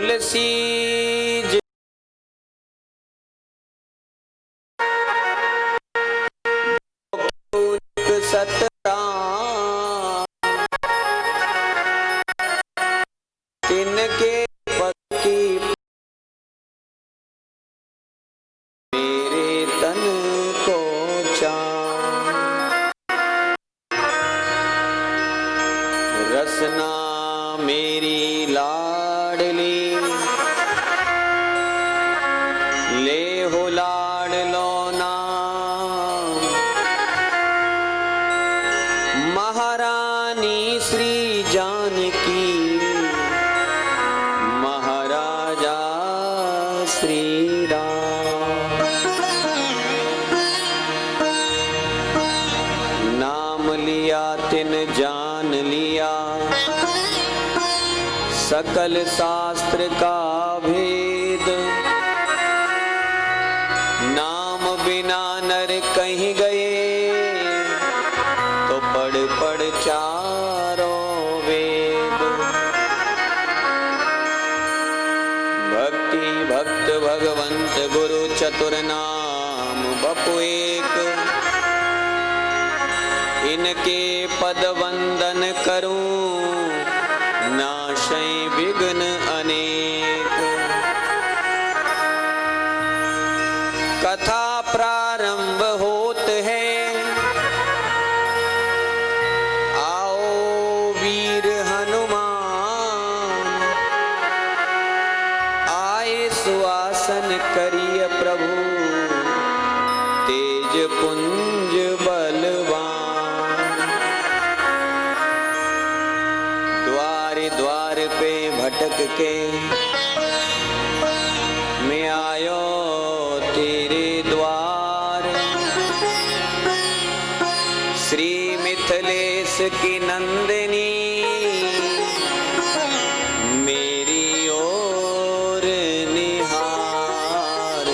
तुलसी सतराम तिनके पक्की मेरे तन को चाँद। रसना मेरी लाडली ले हो लाडलो नाम। महारानी श्री जानकी महाराजा श्री राम। नाम लिया तिन जान लिया सकल शास्त्र का भेद। नाम बिना नर कहीं गए तो पढ़ पढ़ चारों वेद। भक्ति भक्त भगवंत गुरु चतुर नाम बपु एक। इनके पद वंदन करूं नाशै विघ्न अनेक। कथा प्रारंभ होत है आओ वीर हनुमान। आए सुआसन करिय प्रभु तेज पुंज बलवान। द्वार द्वार पे भटक के मैं आयो तेरे द्वार। श्री मिथिलेश की नंदिनी मेरी ओर निहार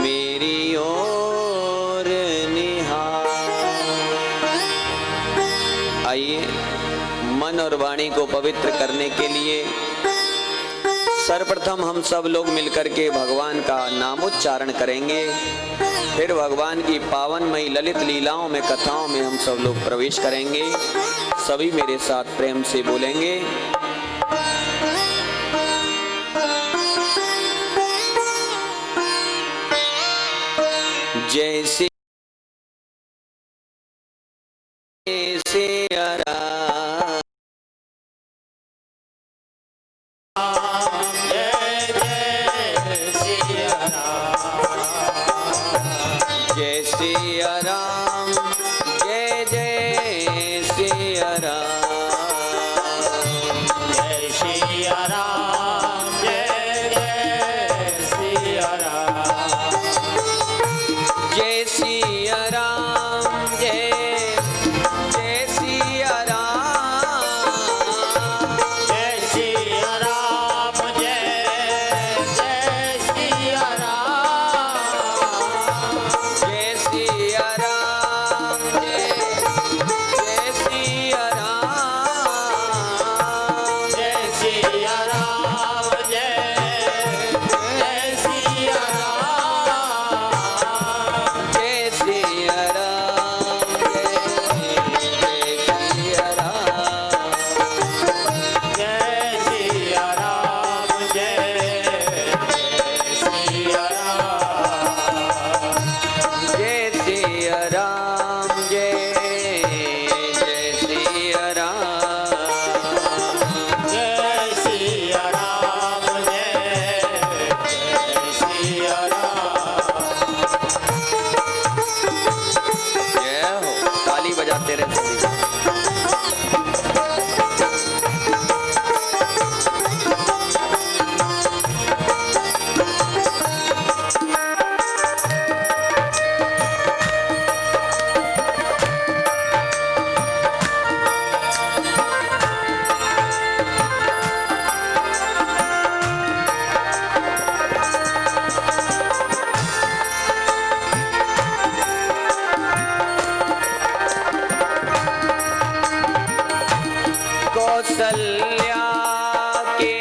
मेरी ओर निहार। आइए मन और वाणी को पवित्र करने के लिए सर्वप्रथम हम सब लोग मिलकर के भगवान का नामोच्चारण करेंगे। फिर भगवान की पावनमयी ललित लीलाओं में कथाओं में हम सब लोग प्रवेश करेंगे। सभी मेरे साथ प्रेम से बोलेंगे जैसे जय सिया राम जय जय सिया राम। जय सिया राम जय जय सिया राम। जय सिया राम जय जय सिया राम। जय सिया राम जय जय सिया राम। जय सिया राम जय जय सिया राम। जय सिया राम जय जय सिया राम। जय सिया राम जय जय सिया राम। जय सिया राम जय सिया राम। जय सिया राम जय जय सिया राम। जय सिया राम जय जय सिया राम। जय हो ताली बजाते रहे सभी। कौशल्या के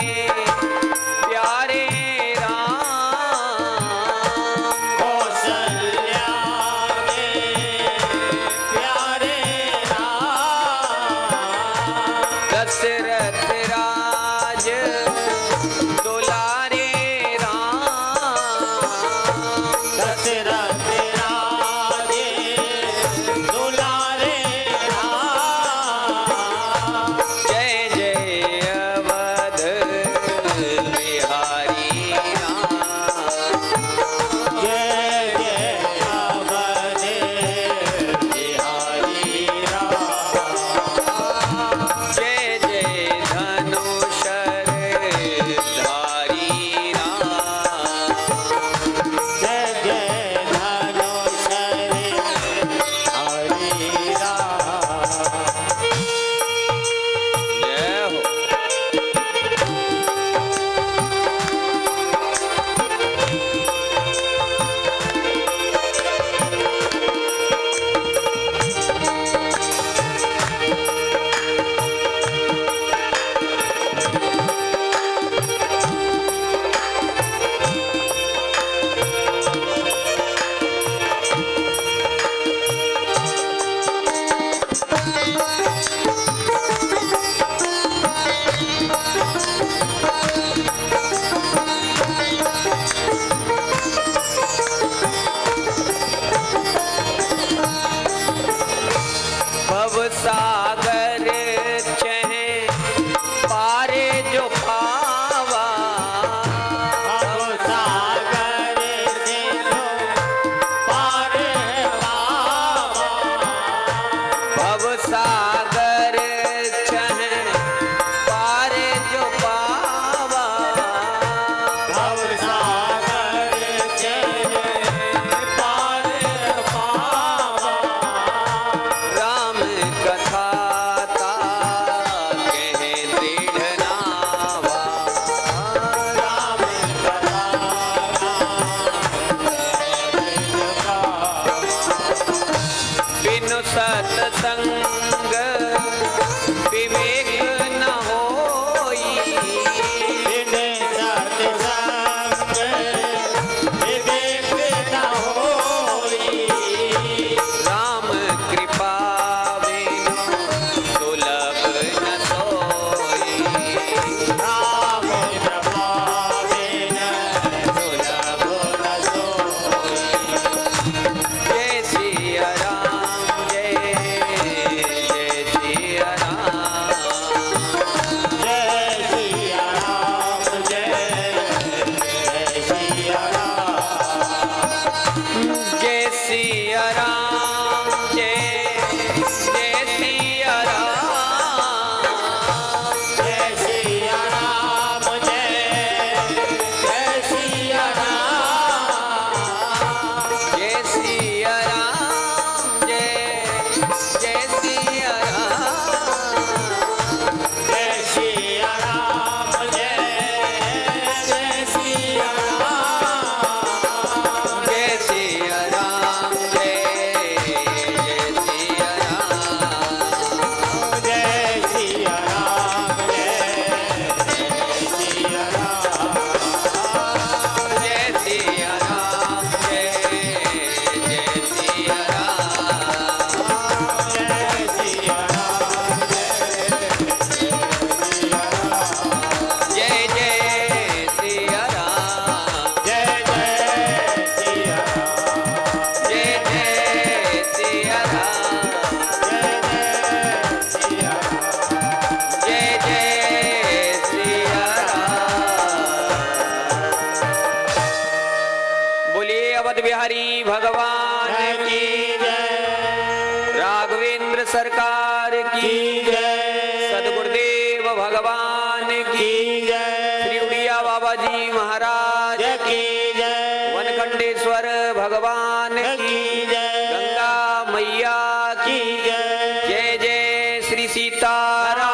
भगवान की जय। श्री उड़िया बाबा जी महाराज की जय। वनखंडेश्वर भगवान की जय। गंगा मैया की जय। जय जय श्री सीताराम,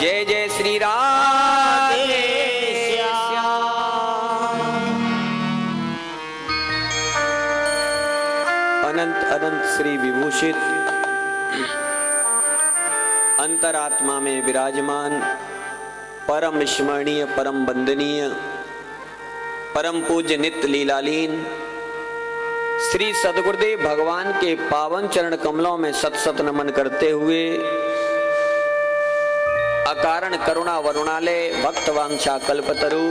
जय जय श्री राधे श्याम। अनंत अनंत श्री विभूषित अंतरात्मा में विराजमान परम स्मरणीय, परम वंदनीय, परम पूज्य नित्य लीलालीन श्री सद्गुरुदेव भगवान के पावन चरण कमलों में सत सत नमन करते हुए अकारण करुणा वरुणालय भक्त वांछा कल्पतरु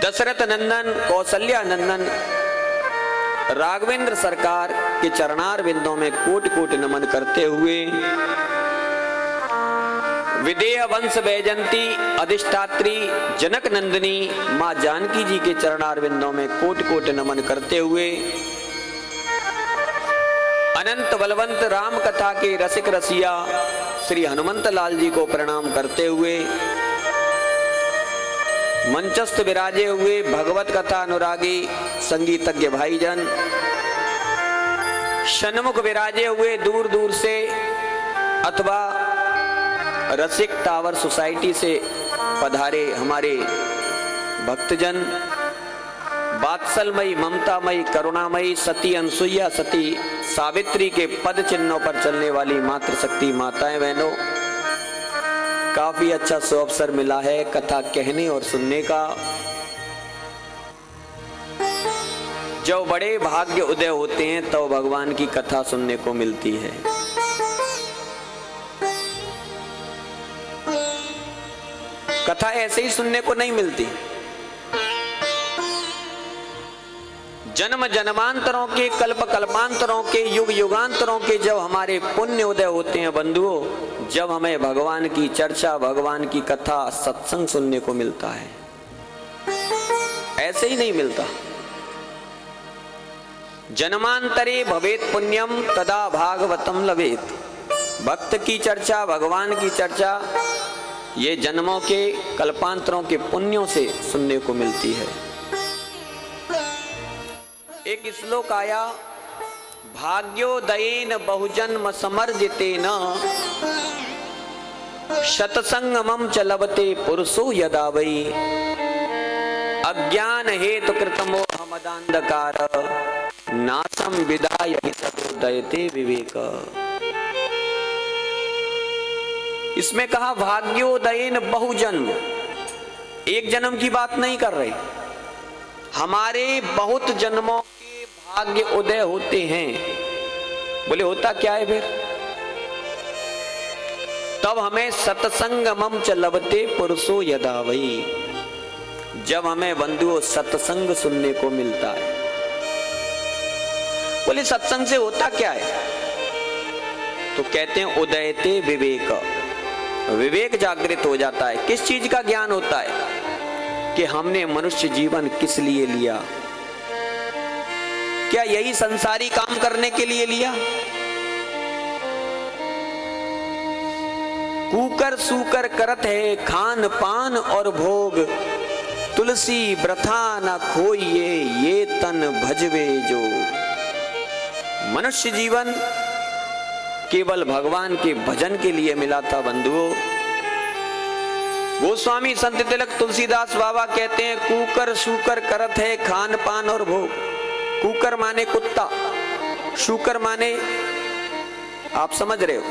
दशरथ नंदन कौशल्या नंदन राघवेंद्र सरकार के चरणार बिंदों में कोटि कोटि नमन करते हुए विदेह वंश वैजंती अधिष्ठात्री जनक नंदिनी मां जानकी जी के चरणार बिंदों में कोटि कोटि नमन करते हुए अनंत बलवंत राम कथा के रसिक रसिया श्री हनुमंत लाल जी को प्रणाम करते हुए मंचस्थ विराजे हुए भगवत कथा अनुरागी संगीतज्ञ भाईजन, सन्मुख विराजे हुए दूर दूर से अथवा रसिक टावर सोसाइटी से पधारे हमारे भक्तजन, वात्सलमयी ममतामयी करुणामयी सती अनसुईया सती सावित्री के पद चिन्हों पर चलने वाली मातृशक्ति माताएं बहनों, काफी अच्छा अवसर मिला है कथा कहने और सुनने का। जब बड़े भाग्य उदय होते हैं तो भगवान की कथा सुनने को मिलती है। कथा ऐसे ही सुनने को नहीं मिलती। जन्म जन्मांतरों के, कल्प कल्पांतरों के, युग युगांतरों के जब हमारे पुण्य उदय होते हैं बंधुओं, जब हमें भगवान की चर्चा, भगवान की कथा, सत्संग सुनने को मिलता है। ऐसे ही नहीं मिलता। जन्मांतरे भवेत पुण्यम तदा भागवतम लवेत। भक्त की चर्चा, भगवान की चर्चा ये जन्मों के, कल्पांतरों के पुण्यों से सुनने को मिलती है। एक श्लोक आया, भाग्योदयेन बहुजन्म समर्जितेन शतसंगमं च लभते पुरुषो यदा वै अज्ञान हेतु कृतमोहमदान्धकार नासं विदाय हितोदयते विवेक। इसमें कहा भाग्योदयेन बहुजन्म, एक जन्म की बात नहीं कर रहे, हमारे बहुत जन्मों के भाग्य उदय होते हैं। बोले होता क्या है फिर? तब हमें सत्संगमं च लभते पुरुषो यदा वै, जब हमें बंधुओं सत्संग सुनने को मिलता है। बोले सत्संग से होता क्या है? तो कहते हैं उदयते विवेक, विवेक जागृत हो जाता है। किस चीज का ज्ञान होता है? कि हमने मनुष्य जीवन किस लिए लिया? क्या यही संसारी काम करने के लिए लिया? कूकर सूकर करत है खान पान और भोग, तुलसी व्रथा न खोइए ये तन भजवे जो। मनुष्य जीवन केवल भगवान के भजन के लिए मिला था बंधुओं। गोस्वामी संत तिलक तुलसीदास बाबा कहते हैं कूकर सूकर करत है खान पान और भोग। कूकर माने कुत्ता, शूकर माने आप समझ रहे हो,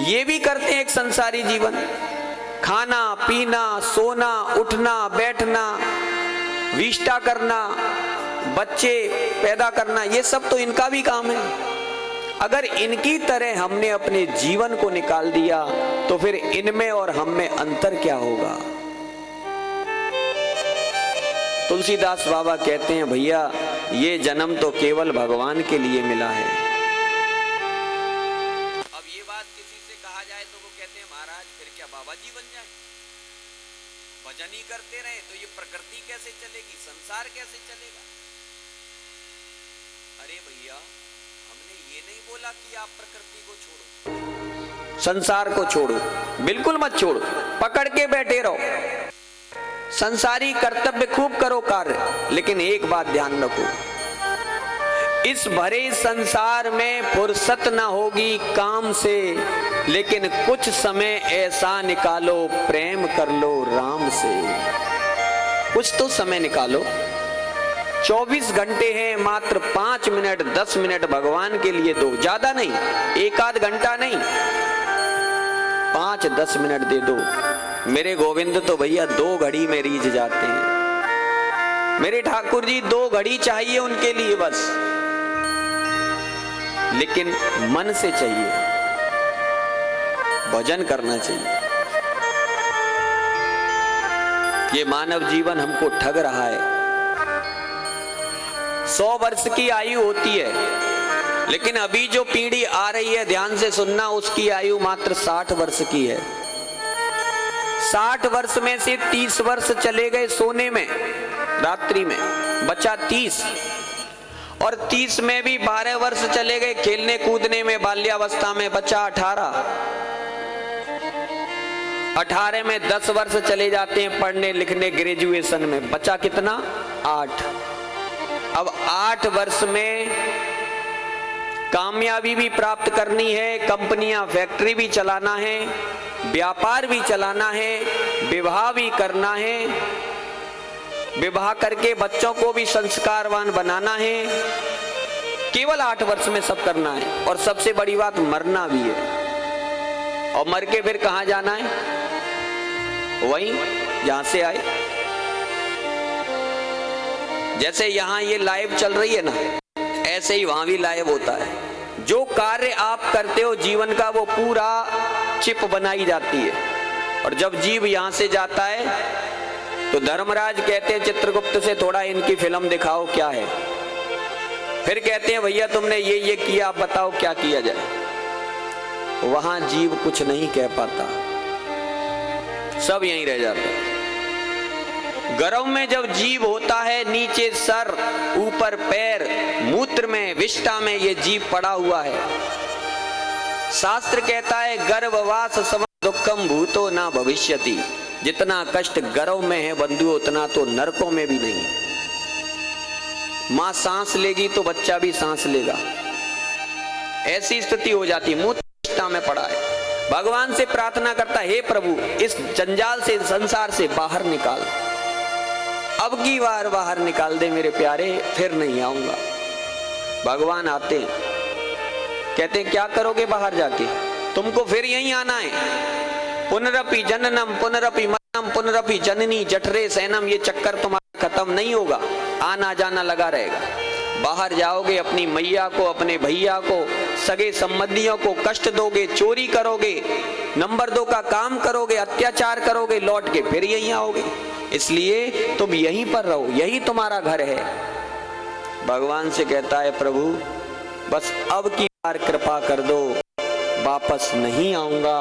ये भी करते हैं एक संसारी जीवन। खाना पीना, सोना, उठना, बैठना, विष्टा करना, बच्चे पैदा करना, ये सब तो इनका भी काम है। अगर इनकी तरह हमने अपने जीवन को निकाल दिया तो फिर इनमें और हम में अंतर क्या होगा? तुलसीदास बाबा कहते हैं भैया ये जन्म तो केवल भगवान के लिए मिला है। अब ये बात किसी से कहा जाए तो वो कहते हैं महाराज फिर क्या बाबा जी बन जाए? भजन ही करते रहे तो ये प्रकृति कैसे चलेगी, संसार कैसे चलेगा? अरे भैया हमने ये नहीं बोला कि आप प्रकृति को छोड़ो, संसार को छोड़ो, बिल्कुल मत छोड़ो, पकड़ के बैठे रहो। संसारी कर्तव्य खूब करो कार्य, लेकिन एक बात ध्यान रखो, इस भरे संसार में फुर्सत ना होगी काम से, लेकिन कुछ समय ऐसा निकालो, प्रेम कर लो राम से। कुछ तो समय निकालो, 24 घंटे हैं, मात्र 5 मिनट 10 मिनट भगवान के लिए दो, ज्यादा नहीं, एक आध घंटा नहीं, 5-10 मिनट दे दो। मेरे गोविंद तो भैया 2 घड़ी में रीझ जाते हैं। मेरे ठाकुर जी 2 घड़ी चाहिए उनके लिए बस, लेकिन मन से चाहिए, भजन करना चाहिए। ये मानव जीवन हमको ठग रहा है। 100 वर्ष की आयु होती है, लेकिन अभी जो पीढ़ी आ रही है, ध्यान से सुनना, उसकी आयु मात्र 60 वर्ष की है। 60 वर्ष में से 30 वर्ष चले गए सोने में, रात्रि में, बचा 30, और 30 में भी 12 वर्ष चले गए खेलने कूदने में, बाल्यावस्था में, बचा 18। 18 में 10 वर्ष चले जाते हैं पढ़ने लिखने ग्रेजुएशन में, बचा कितना? 8। अब 8 वर्ष में कामयाबी भी प्राप्त करनी है, कंपनियां फैक्ट्री भी चलाना है, व्यापार भी चलाना है, विवाह भी करना है, विवाह करके बच्चों को भी संस्कारवान बनाना है। केवल 8 वर्ष में सब करना है, और सबसे बड़ी बात मरना भी है। और मर के फिर कहां जाना है? वहीं जहां से आए। जैसे यहां ये लाइव चल रही है ना, ऐसे ही वहां भी लाइव होता है। जो कार्य आप करते हो जीवन का, वो पूरा चिप बनाई जाती है। और जब जीव यहां से जाता है तो धर्मराज कहते हैं चित्रगुप्त से, थोड़ा इनकी फिल्म दिखाओ क्या है। फिर कहते हैं भैया तुमने ये किया, आप बताओ क्या किया जाए। वहां जीव कुछ नहीं कह पाता, सब यहीं रह जाता है। गर्भ में जब जीव होता है, नीचे सर, ऊपर पैर, मूत्र में, विष्ठा में ये जीव पड़ा हुआ है। शास्त्र कहता है गर्भवास सम दुखम भूतो ना भविष्यति। जितना कष्ट गर्भ में है बंधु, उतना तो नरकों में भी नहीं। मां सांस लेगी तो बच्चा भी सांस लेगा, ऐसी स्थिति हो जाती, मूत्र में पड़ा है। भगवान से प्रार्थना करता है, हे प्रभु इस जंजाल से, संसार से बाहर निकाल, अब की बार बाहर निकाल दे मेरे प्यारे, फिर नहीं आऊंगा। भगवान आते हैं, कहते हैं क्या करोगे बाहर जाके, तुमको फिर यहीं आना है। पुनरपि जननम पुनरपि मरणम पुनरपि जननी जठरे सैनम, ये चक्कर तुम्हारा खत्म नहीं होगा, आना जाना लगा रहेगा। बाहर जाओगे, अपनी मैया को, अपने भैया को, सगे संबंधियों को कष्ट दोगे, चोरी करोगे, नंबर 2 का काम करोगे, अत्याचार करोगे, लौट के फिर यहीं आओगे। इसलिए तुम यहीं पर रहो, यही तुम्हारा घर है। भगवान से कहता है प्रभु बस अब की बार कृपा कर दो, वापस नहीं आऊंगा।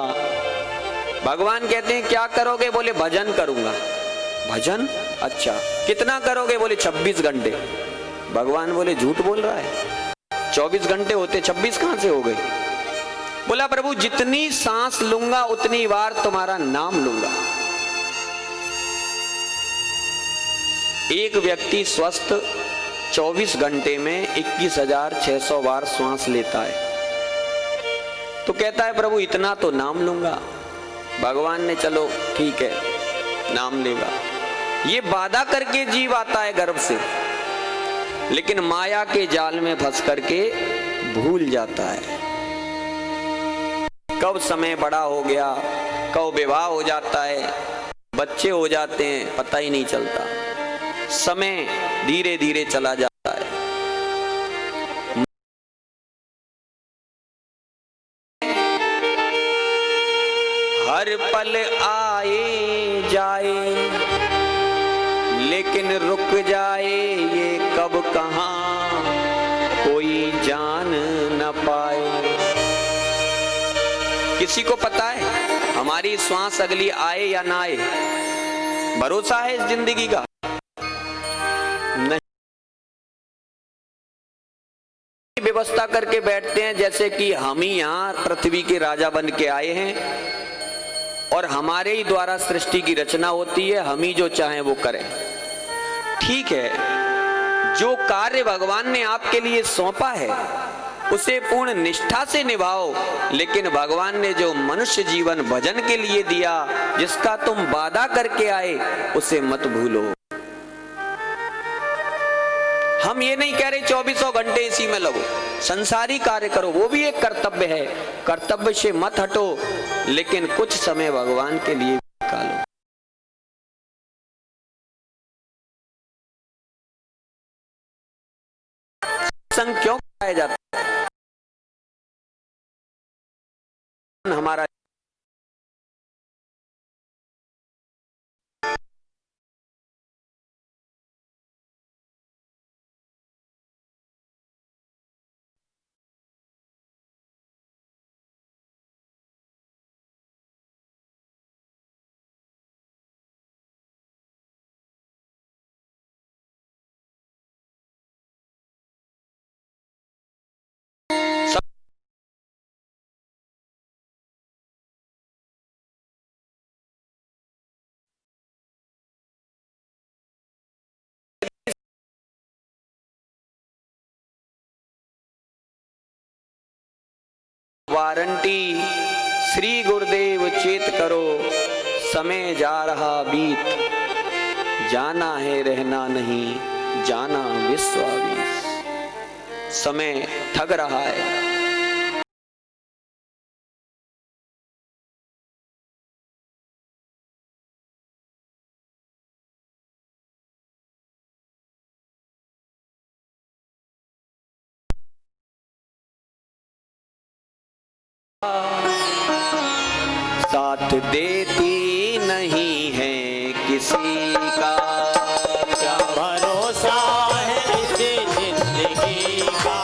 भगवान कहते हैं क्या करोगे? बोले भजन करूंगा। भजन? अच्छा कितना करोगे? बोले 26 घंटे। भगवान बोले झूठ बोल रहा है, 24 घंटे होते, 26 कहां से हो गए? बोला प्रभु जितनी सांस लूंगा उतनी बार तुम्हारा नाम लूंगा। एक व्यक्ति स्वस्थ 24 घंटे में 21,600 बार श्वास लेता है, तो कहता है प्रभु इतना तो नाम लूंगा। भगवान ने चलो ठीक है नाम लेगा। ये वादा करके जीव आता है गर्भ से, लेकिन माया के जाल में फंस करके भूल जाता है। कब समय बड़ा हो गया, कब विवाह हो जाता है, बच्चे हो जाते हैं, पता ही नहीं चलता। समय धीरे धीरे चला जाता है। हर पल आए जाए लेकिन रुक जाए ये कब कहां कोई जान न पाए। किसी को पता है हमारी श्वास अगली आए या ना आए? भरोसा है इस जिंदगी का? नहीं। व्यवस्था करके बैठते हैं जैसे कि हम ही यहाँ पृथ्वी के राजा बन के आए हैं और हमारे ही द्वारा सृष्टि की रचना होती है, हम ही जो चाहें वो करें। ठीक है, जो कार्य भगवान ने आपके लिए सौंपा है उसे पूर्ण निष्ठा से निभाओ, लेकिन भगवान ने जो मनुष्य जीवन भजन के लिए दिया, जिसका तुम वादा करके आए, उसे मत भूलो। हम ये नहीं कह रहे 24 घंटे इसी में लगो, संसारी कार्य करो, वो भी एक कर्तव्य है, कर्तव्य से मत हटो, लेकिन कुछ समय भगवान के लिए निकालो। सत्संग क्यों कराया जाता है? हमारा वारंटी श्री गुरुदेव चेत करो, समय जा रहा बीत, जाना है रहना नहीं, जाना विश्वास। समय ठग रहा है। साथ देती नहीं है किसी का, क्या भरोसा है इस जिंदगी का,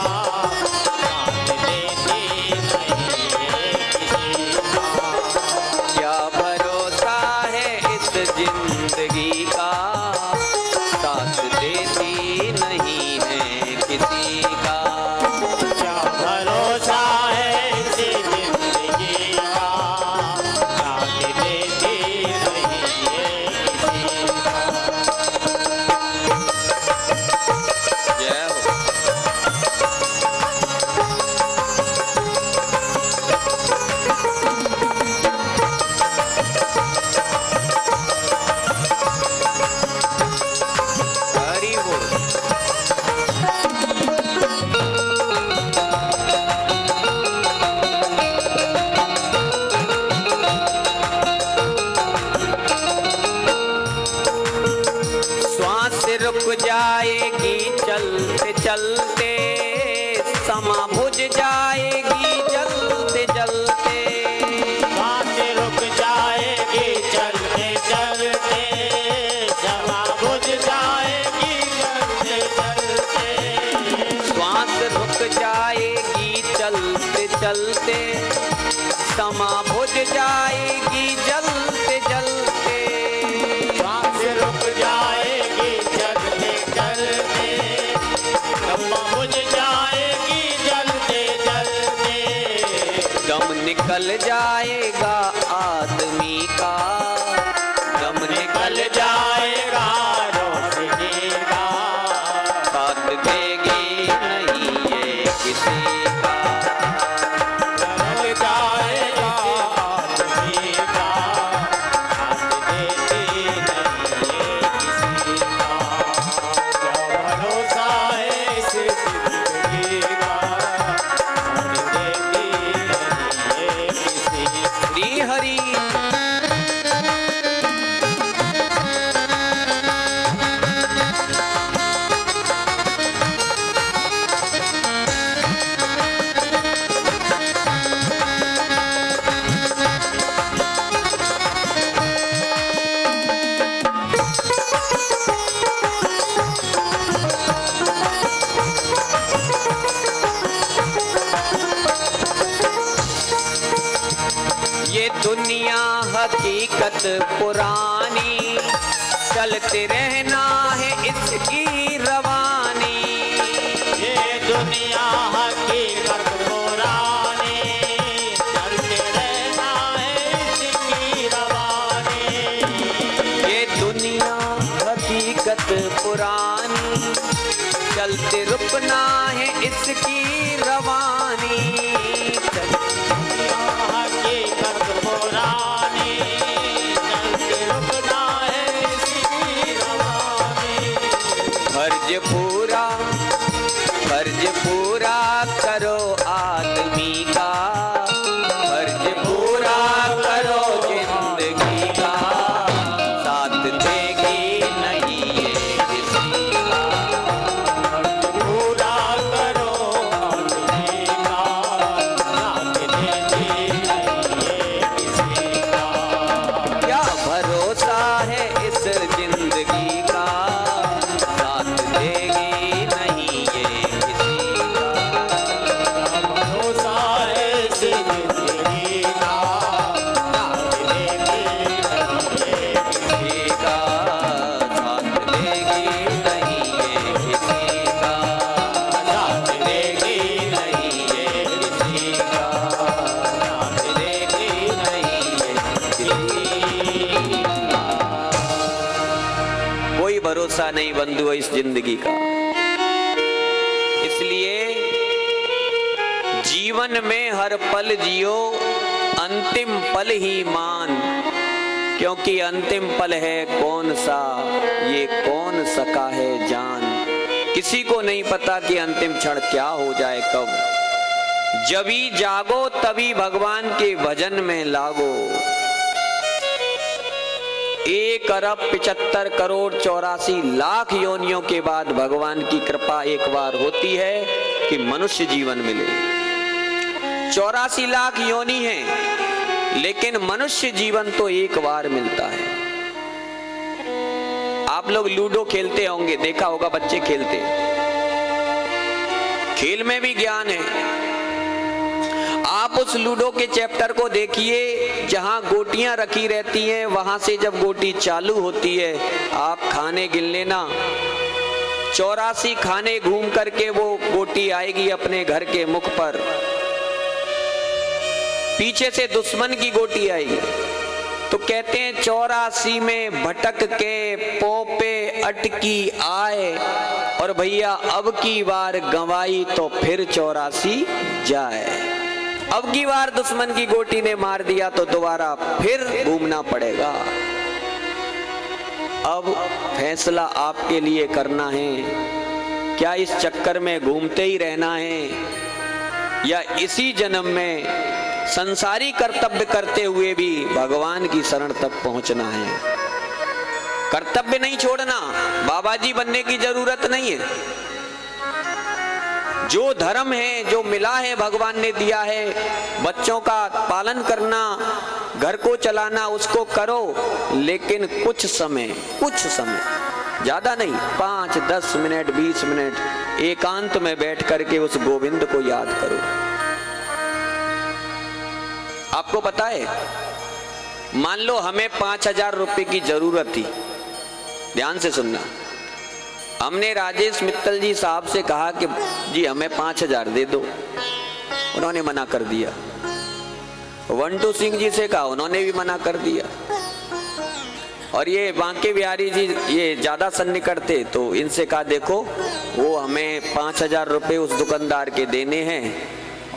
साथ देती नहीं है किसी का। क्या भरोसा है इस जिंदगी का, साथ देती नहीं है किसी का। क्या भरोसा है इस जिंदगी का, साथ देती नहीं है किसी का। जय हो। हरि बोल। श्वास रुक जाएगी चलते चलते, समा बुझ जाएगी जलते जलते। सांस रुक जाएगी चलते चलते, जमा बुझ जाएगी चलते चलते। श्वास रुक जाएगी चलते चलते, समा बुझ जाएगी जलते जलते। सांस रुक जाएगी चलते चलते, जमा बुझ जाएगी जलते जलते। दम निकल जाएगा आदमी का, दम निकल निकल जाएगा रोशनी का, साथ देगी नहीं ये किसी का। निकल जाएगा आदमी का, साथ देती नहीं है किसी का। क्या भरोसा है इस जिंदगी का, साथ देती नहीं है किसी का। श्री हरि। ये दुनिया हकीकत पुरानी, चलते रहना है इसकी रवानी। ये दुनिया हकीकत पुरानी, चलते रुकना है इसकी रवानी। हकीकत पुरानी, चलते रुकना है इसकी रवानी। फर्ज पूरा करो आदमी का, फर्ज पूरा करो जिंदगी का, साथ देगी नहीं ये किसी का। पूरा करो आदमी का, साथ देगी नहीं ये किसी का। क्या भरोसा है इस जिंदगी का, साथ देगी नहीं ये किसी का। भरोसा है इस जिंदगी का, साथ देगी नहीं ये किसी का, साथ देगी नहीं ये किसी का, साथ देगी नहीं ये किसी का, साथ देगी नहीं ये किसी का। कोई भरोसा नहीं बंधु इस जिंदगी का। इसलिए जीवन में हर पल जियो, अंतिम पल ही मान, क्योंकि अंतिम पल है कौन सा, ये कौन सका है जान। किसी को नहीं पता कि अंतिम क्षण क्या हो जाए कब। जभी जागो तभी भगवान के भजन में लागो। 1,75,84,00,000 योनियों के बाद भगवान की कृपा एक बार होती है कि मनुष्य जीवन मिले। 84 लाख योनि है, लेकिन मनुष्य जीवन तो एक बार मिलता है। आप लोग लूडो खेलते होंगे, देखा होगा बच्चे खेलते। खेल में भी ज्ञान है। आप उस लूडो के चैप्टर को देखिए, जहां गोटियां रखी रहती हैं, वहां से जब गोटी चालू होती है, आप खाने गिन लेना, 84 खाने घूम करके वो गोटी आएगी अपने घर के मुख पर। पीछे से दुश्मन की गोटी आएगी, तो कहते हैं 84 में भटक के पोपे अटकी आए, और भैया अब की बार गंवाई तो फिर 84 जाए। अब की बार दुश्मन की गोटी ने मार दिया तो दोबारा फिर घूमना पड़ेगा। अब फैसला आपके लिए करना है, क्या इस चक्कर में घूमते ही रहना है, या इसी जन्म में संसारी कर्तव्य करते हुए भी भगवान की शरण तक पहुंचना है। कर्तव्य नहीं छोड़ना, बाबा जी बनने की जरूरत नहीं है। जो धर्म है, जो मिला है, भगवान ने दिया है, बच्चों का पालन करना, घर को चलाना, उसको करो, लेकिन कुछ समय ज्यादा नहीं, 5, 10 मिनट, 20 मिनट एकांत में बैठ करके उस गोविंद को याद करो। आपको पता है, मान लो हमें 5,000 रुपए की जरूरत थी। ध्यान से सुनना। हमने राजेश मित्तल जी साहब से कहा कि जी हमें 5,000 दे दो, उन्होंने मना कर दिया। वंटू सिंह जी से कहा, उन्होंने भी मना कर दिया। और ये बांके बिहारी जी ये ज्यादा सन्निकट थे, तो इनसे कहा देखो वो हमें 5,000 रुपए उस दुकानदार के देने हैं,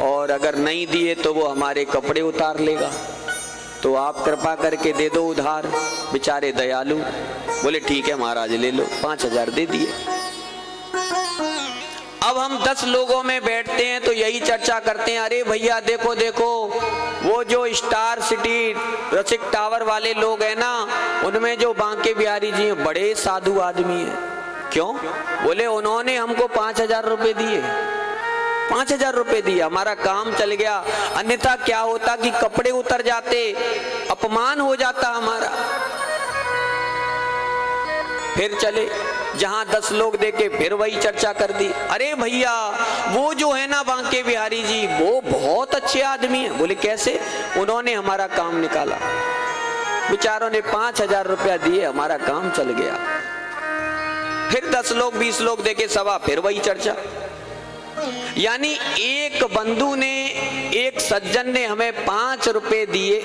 और अगर नहीं दिए तो वो हमारे कपड़े उतार लेगा, तो आप कृपा करके दे दो उधार। बेचारे दयालु, बोले ठीक है महाराज ले लो। 5,000 दे दिए। अब हम 10 लोगों में बैठते हैं तो यही चर्चा करते हैं, अरे भैया देखो देखो वो जो स्टार सिटी रसिक टावर वाले लोग हैं ना, उनमें जो बांके बिहारी जी हैं बड़े साधु आदमी हैं। क्यों? बोले उन्होंने हमको 5,000 रुपए दिए। 5,000 रुपए दिया, हमारा काम चल गया। अन्यथा क्या होता कि कपड़े उतर जाते, अपमान हो जाता हमारा। फिर चले जहां 10 लोग देखे, फिर वही चर्चा कर दी, अरे भैया वो जो है ना बांके बिहारी जी, वो बहुत अच्छे आदमी हैं। बोले कैसे? उन्होंने हमारा काम निकाला। बेचारों ने 5,000 रुपया दिए, हमारा काम चल गया। फिर 10 लोग 20 लोग देखे, सवा फिर वही चर्चा। यानी एक बंधु ने एक सज्जन ने हमें 5 रुपए दिए,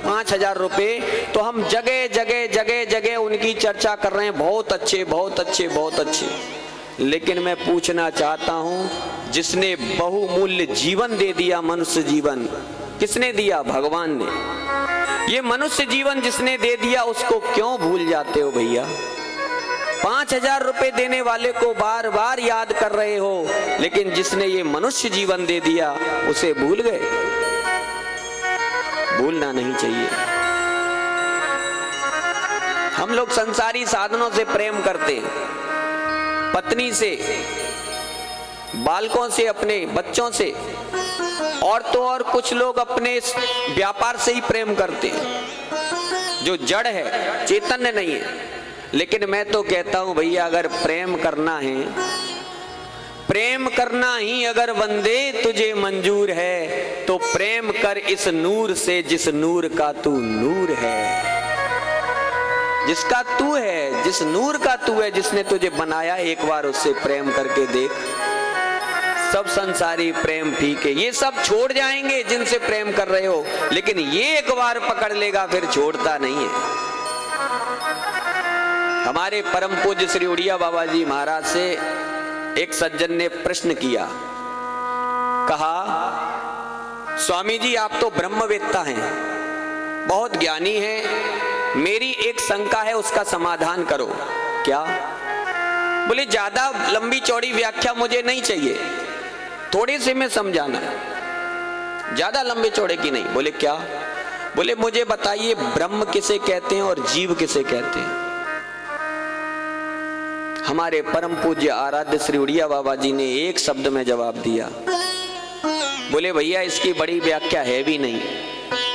5,000 रुपए, तो हम जगह जगह जगह जगह उनकी चर्चा कर रहे हैं, बहुत अच्छे बहुत अच्छे बहुत अच्छे। लेकिन मैं पूछना चाहता हूं, जिसने बहुमूल्य जीवन दे दिया, मनुष्य जीवन किसने दिया? भगवान ने। ये मनुष्य जीवन जिसने दे दिया उसको क्यों भूल जाते हो भैया? 5,000 रुपए देने वाले को बार बार याद कर रहे हो, लेकिन जिसने ये मनुष्य जीवन दे दिया उसे भूल गए। भूलना नहीं चाहिए। हम लोग संसारी साधनों से प्रेम करते हैं, पत्नी से, बालकों से, अपने बच्चों से, और तो और कुछ लोग अपने व्यापार से ही प्रेम करते हैं, जो जड़ है, चैतन्य नहीं है। लेकिन मैं तो कहता हूं भैया, अगर प्रेम करना है, प्रेम करना ही अगर बंदे तुझे मंजूर है, तो प्रेम कर इस नूर से जिस नूर का तू नूर है। जिसका तू है, जिस नूर का तू है, जिसने तुझे बनाया, एक बार उससे प्रेम करके देख। सब संसारी प्रेम ठीक है, ये सब छोड़ जाएंगे जिनसे प्रेम कर रहे हो, लेकिन ये एक बार पकड़ लेगा फिर छोड़ता नहीं है। हमारे परम पूज्य श्री उड़िया बाबा जी महाराज से एक सज्जन ने प्रश्न किया, कहा, स्वामी जी आप तो ब्रह्मवेत्ता हैं, बहुत ज्ञानी हैं, मेरी एक शंका है, उसका समाधान करो। क्या? बोले ज्यादा लंबी चौड़ी व्याख्या मुझे नहीं चाहिए, थोड़ी सी में समझाना, ज्यादा लंबे चौड़े की नहीं। बोले क्या? बोले मुझे बताइए, ब्रह्म किसे कहते हैं और जीव किसे कहते हैं? हमारे परम पूज्य आराध्य श्री उड़िया बाबा जी ने एक शब्द में जवाब दिया। बोले भैया इसकी बड़ी व्याख्या है भी नहीं।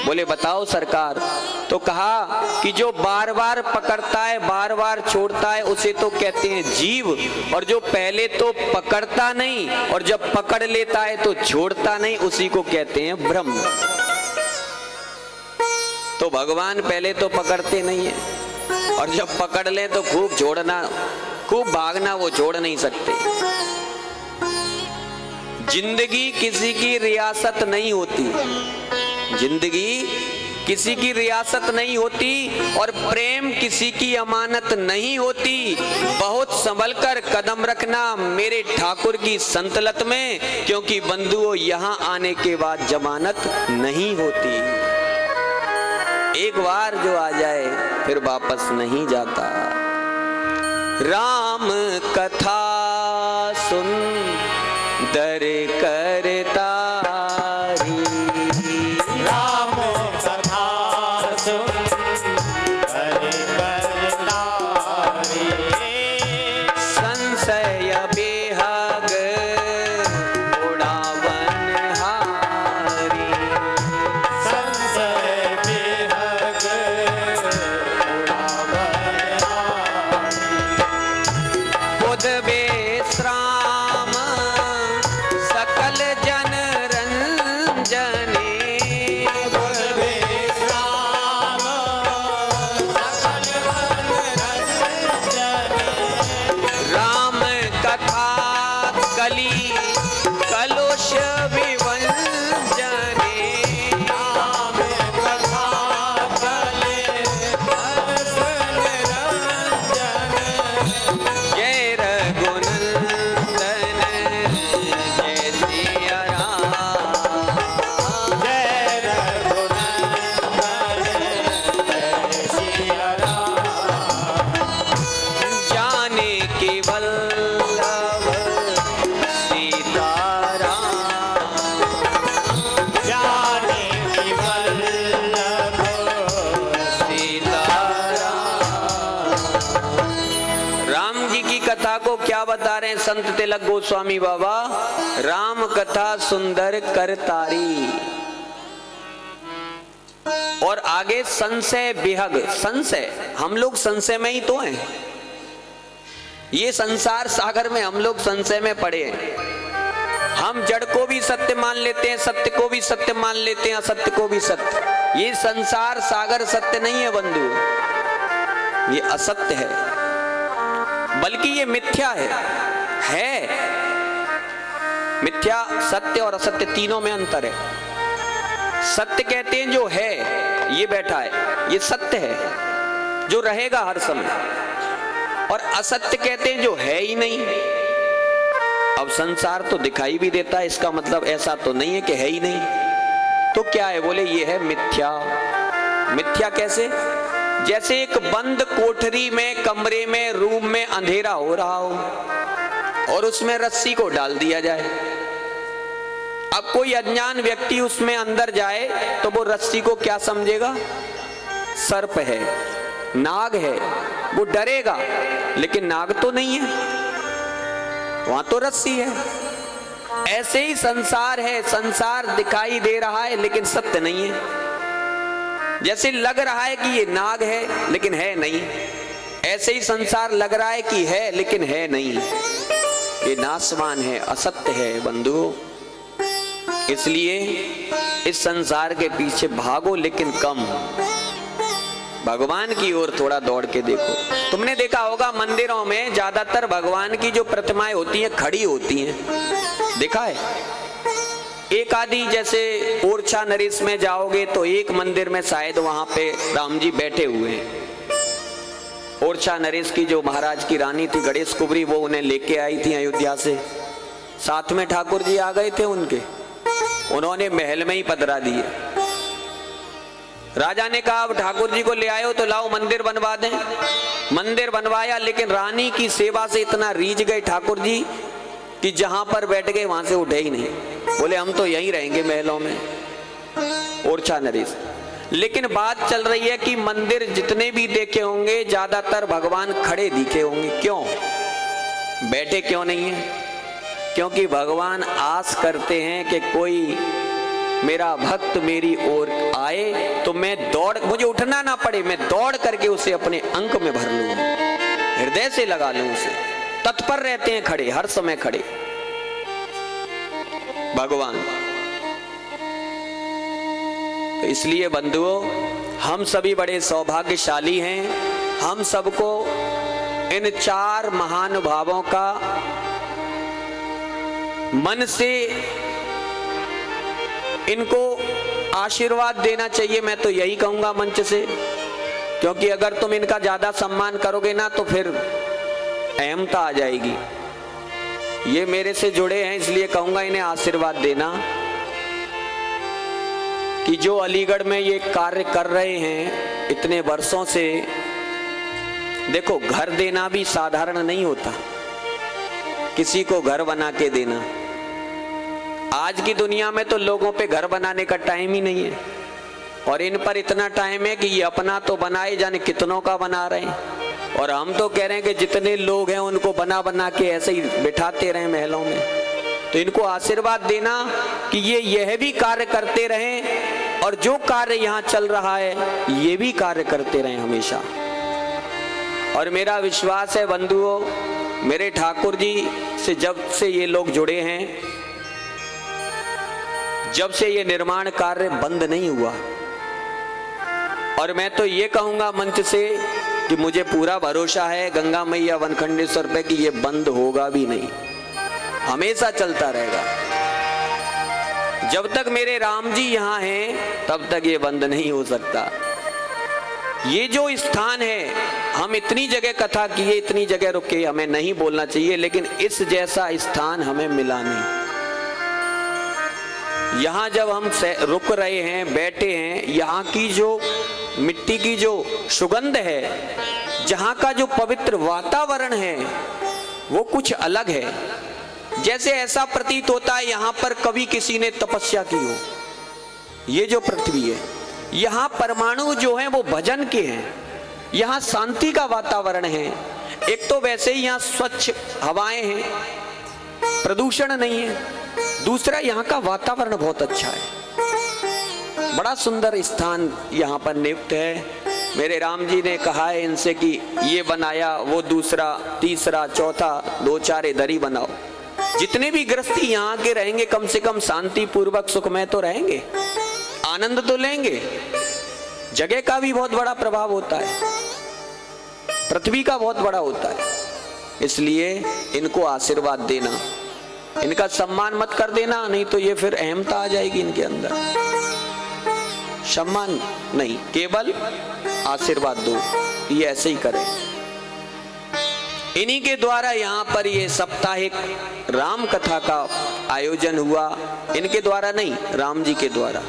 बोले बताओ सरकार। तो कहा कि जो बार बार पकड़ता है, बार बार छोड़ता है, उसे तो कहते हैं जीव, और जो पहले तो पकड़ता नहीं और जब पकड़ लेता है तो छोड़ता नहीं, उसी को कहते हैं ब्रह्म। तो भगवान पहले तो पकड़ते नहीं है, और जब पकड़ ले तो खूब छोड़ना, खूब भागना, वो छोड़ नहीं सकते। जिंदगी किसी की रियासत नहीं होती, जिंदगी किसी की रियासत नहीं होती, और प्रेम किसी की अमानत नहीं होती। बहुत संभल कर कदम रखना मेरे ठाकुर की संतलत में, क्योंकि बंधुओं यहाँ आने के बाद जमानत नहीं होती। एक बार जो आ जाए फिर वापस नहीं जाता। राम कथा सुन दर करता, राम कथा सुन कर करतारी, संशय बेहग उड़ावन हारी, संशय बेहग उड़ावन हारी, बुध बेश्राम सकल जन रंजने, बुध बेश्राम सकल जन रंजने, राम कथा कली कलुष विवंजने, राम कथा कले हर्षन रंजन, जय रघुनंदन जय सिया राम, जय रघुनंदन जय सिया राम, जाने के वल्लभ सीताराम, जाने की वल्लभ सीताराम। राम जी की कथा को क्या बता रहे हैं संत तिलक गोस्वामी बाबा? राम कथा सुंदर करतारी। और आगे संशय विहग, संशय, हम लोग संशय में ही तो हैं। ये संसार सागर में हम लोग संशय में पड़े हैं। हम जड़ को भी सत्य मान लेते हैं, सत्य को भी सत्य मान लेते हैं, असत्य को भी सत्य। ये संसार सागर सत्य नहीं है बंधु, ये असत्य है, बल्कि ये मिथ्या है। मिथ्या, सत्य और असत्य तीनों में अंतर है। सत्य कहते हैं जो है, ये बैठा है, ये सत्य है जो रहेगा हर समय, और असत्य कहते हैं जो है ही नहीं। अब संसार तो दिखाई भी देता है, इसका मतलब ऐसा तो नहीं है कि है ही नहीं। तो क्या है? बोले ये है मिथ्या। मिथ्या कैसे? जैसे एक बंद कोठरी में, कमरे में, रूम में अंधेरा हो रहा हो और उसमें रस्सी को डाल दिया जाए। अब कोई अज्ञान व्यक्ति उसमें अंदर जाए तो वो रस्सी को क्या समझेगा? सर्प है, नाग है, वो डरेगा, लेकिन नाग तो नहीं है, वहां तो रस्सी है। ऐसे ही संसार है, संसार दिखाई दे रहा है लेकिन सत्य नहीं है। जैसे लग रहा है कि ये नाग है लेकिन है नहीं, ऐसे ही संसार लग रहा है कि है लेकिन है नहीं। ये नाशवान है, असत्य है बंधुओं। इसलिए इस संसार के पीछे भागो लेकिन कम, भगवान की ओर थोड़ा दौड़ के देखो। तुमने देखा होगा मंदिरों में ज्यादातर भगवान की जो प्रतिमाएं होती हैं खड़ी होती हैं, देखा है? एक आदि जैसे ओरछा नरेश में जाओगे तो एक मंदिर में शायद वहां पे राम जी बैठे हुए हैं। ओरछा नरेश की जो महाराज की रानी थी गणेश कुबरी, वो उन्हें लेके आई थी अयोध्या से, साथ में ठाकुर जी आ गए थे उनके, उन्होंने महल में ही पधरा दिए। राजा ने कहा अब ठाकुर जी को ले आए हो तो लाओ मंदिर बनवा दें। मंदिर बनवाया, लेकिन रानी की सेवा से इतना रीझ गए ठाकुर जी कि जहां पर बैठ गए वहां से उठे ही नहीं। बोले हम तो यहीं रहेंगे महलों में, ओरछा नरेश। लेकिन बात चल रही है कि मंदिर जितने भी देखे होंगे ज्यादातर भगवान खड़े दिखे होंगे। क्यों? बैठे क्यों नहीं है? क्योंकि भगवान आस करते हैं कि कोई मेरा भक्त मेरी ओर आए तो मैं दौड़, मुझे उठना ना पड़े, मैं दौड़ करके उसे अपने अंक में भर लूं, हृदय से लगा लूं उसे। तत्पर रहते हैं, खड़े, हर समय खड़े भगवान। तो इसलिए बंधुओं, हम सभी बड़े सौभाग्यशाली हैं। हम सबको इन चार महानुभावों का मन से इनको आशीर्वाद देना चाहिए। मैं तो यही कहूंगा मंच से, क्योंकि अगर तुम इनका ज्यादा सम्मान करोगे ना तो फिर अहमता आ जाएगी। ये मेरे से जुड़े हैं इसलिए कहूंगा इन्हें आशीर्वाद देना कि जो अलीगढ़ में ये कार्य कर रहे हैं इतने वर्षों से। देखो, घर देना भी साधारण नहीं होता, किसी को घर बना के देना। आज की दुनिया में तो लोगों पे घर बनाने का टाइम ही नहीं है, और इन पर इतना टाइम है कि ये अपना तो बनाए, जाने कितनों का बना रहे हैं। और हम तो कह रहे हैं कि जितने लोग हैं उनको बना बना के ऐसे ही बिठाते रहे महलों में। तो इनको आशीर्वाद देना कि ये यह भी कार्य करते रहें, और जो कार्य यहाँ चल रहा है ये भी कार्य करते रहें हमेशा। और मेरा विश्वास है बंधुओं, मेरे ठाकुर जी से जब से ये लोग जुड़े हैं, जब से ये निर्माण कार्य बंद नहीं हुआ, और मैं तो ये कहूंगा मंच से कि मुझे पूरा भरोसा है गंगा मैया वनखंडेश्वर पे कि ये बंद होगा भी नहीं, हमेशा चलता रहेगा। जब तक मेरे राम जी यहाँ हैं तब तक ये बंद नहीं हो सकता। ये जो स्थान है, हम इतनी जगह कथा किए, इतनी जगह रुके, हमें नहीं बोलना चाहिए, लेकिन इस जैसा स्थान हमें मिला नहीं। यहाँ जब हम रुक रहे हैं, बैठे हैं, यहाँ की जो मिट्टी की जो सुगंध है, जहाँ का जो पवित्र वातावरण है, वो कुछ अलग है। जैसे ऐसा प्रतीत होता है यहाँ पर कभी किसी ने तपस्या की हो। ये जो पृथ्वी है, यहाँ परमाणु जो है वो भजन के हैं, यहाँ शांति का वातावरण है। एक तो वैसे ही यहाँ स्वच्छ हवाएं हैं, प्रदूषण नहीं है, दूसरा यहाँ का वातावरण बहुत अच्छा है। बड़ा सुंदर स्थान यहाँ पर नियुक्त है। मेरे राम जी ने कहा है इनसे कि ये बनाया, वो दूसरा, तीसरा, चौथा, 2-4 इधर ही बनाओ। जितने भी गृहस्थी यहाँ के रहेंगे कम से कम शांति पूर्वक सुखमय तो रहेंगे, आनंद तो लेंगे। जगह का भी बहुत बड़ा प्रभाव होता है, पृथ्वी का बहुत बड़ा होता है। इसलिए इनको आशीर्वाद देना, इनका सम्मान मत कर देना, नहीं तो ये फिर अहमता आ जाएगी इनके अंदर। सम्मान नहीं, केवल आशीर्वाद दो। ये ऐसे ही करें। इन्हीं के द्वारा यहाँ पर ये साप्ताहिक राम कथा का आयोजन हुआ। इनके द्वारा नहीं, राम जी के द्वारा।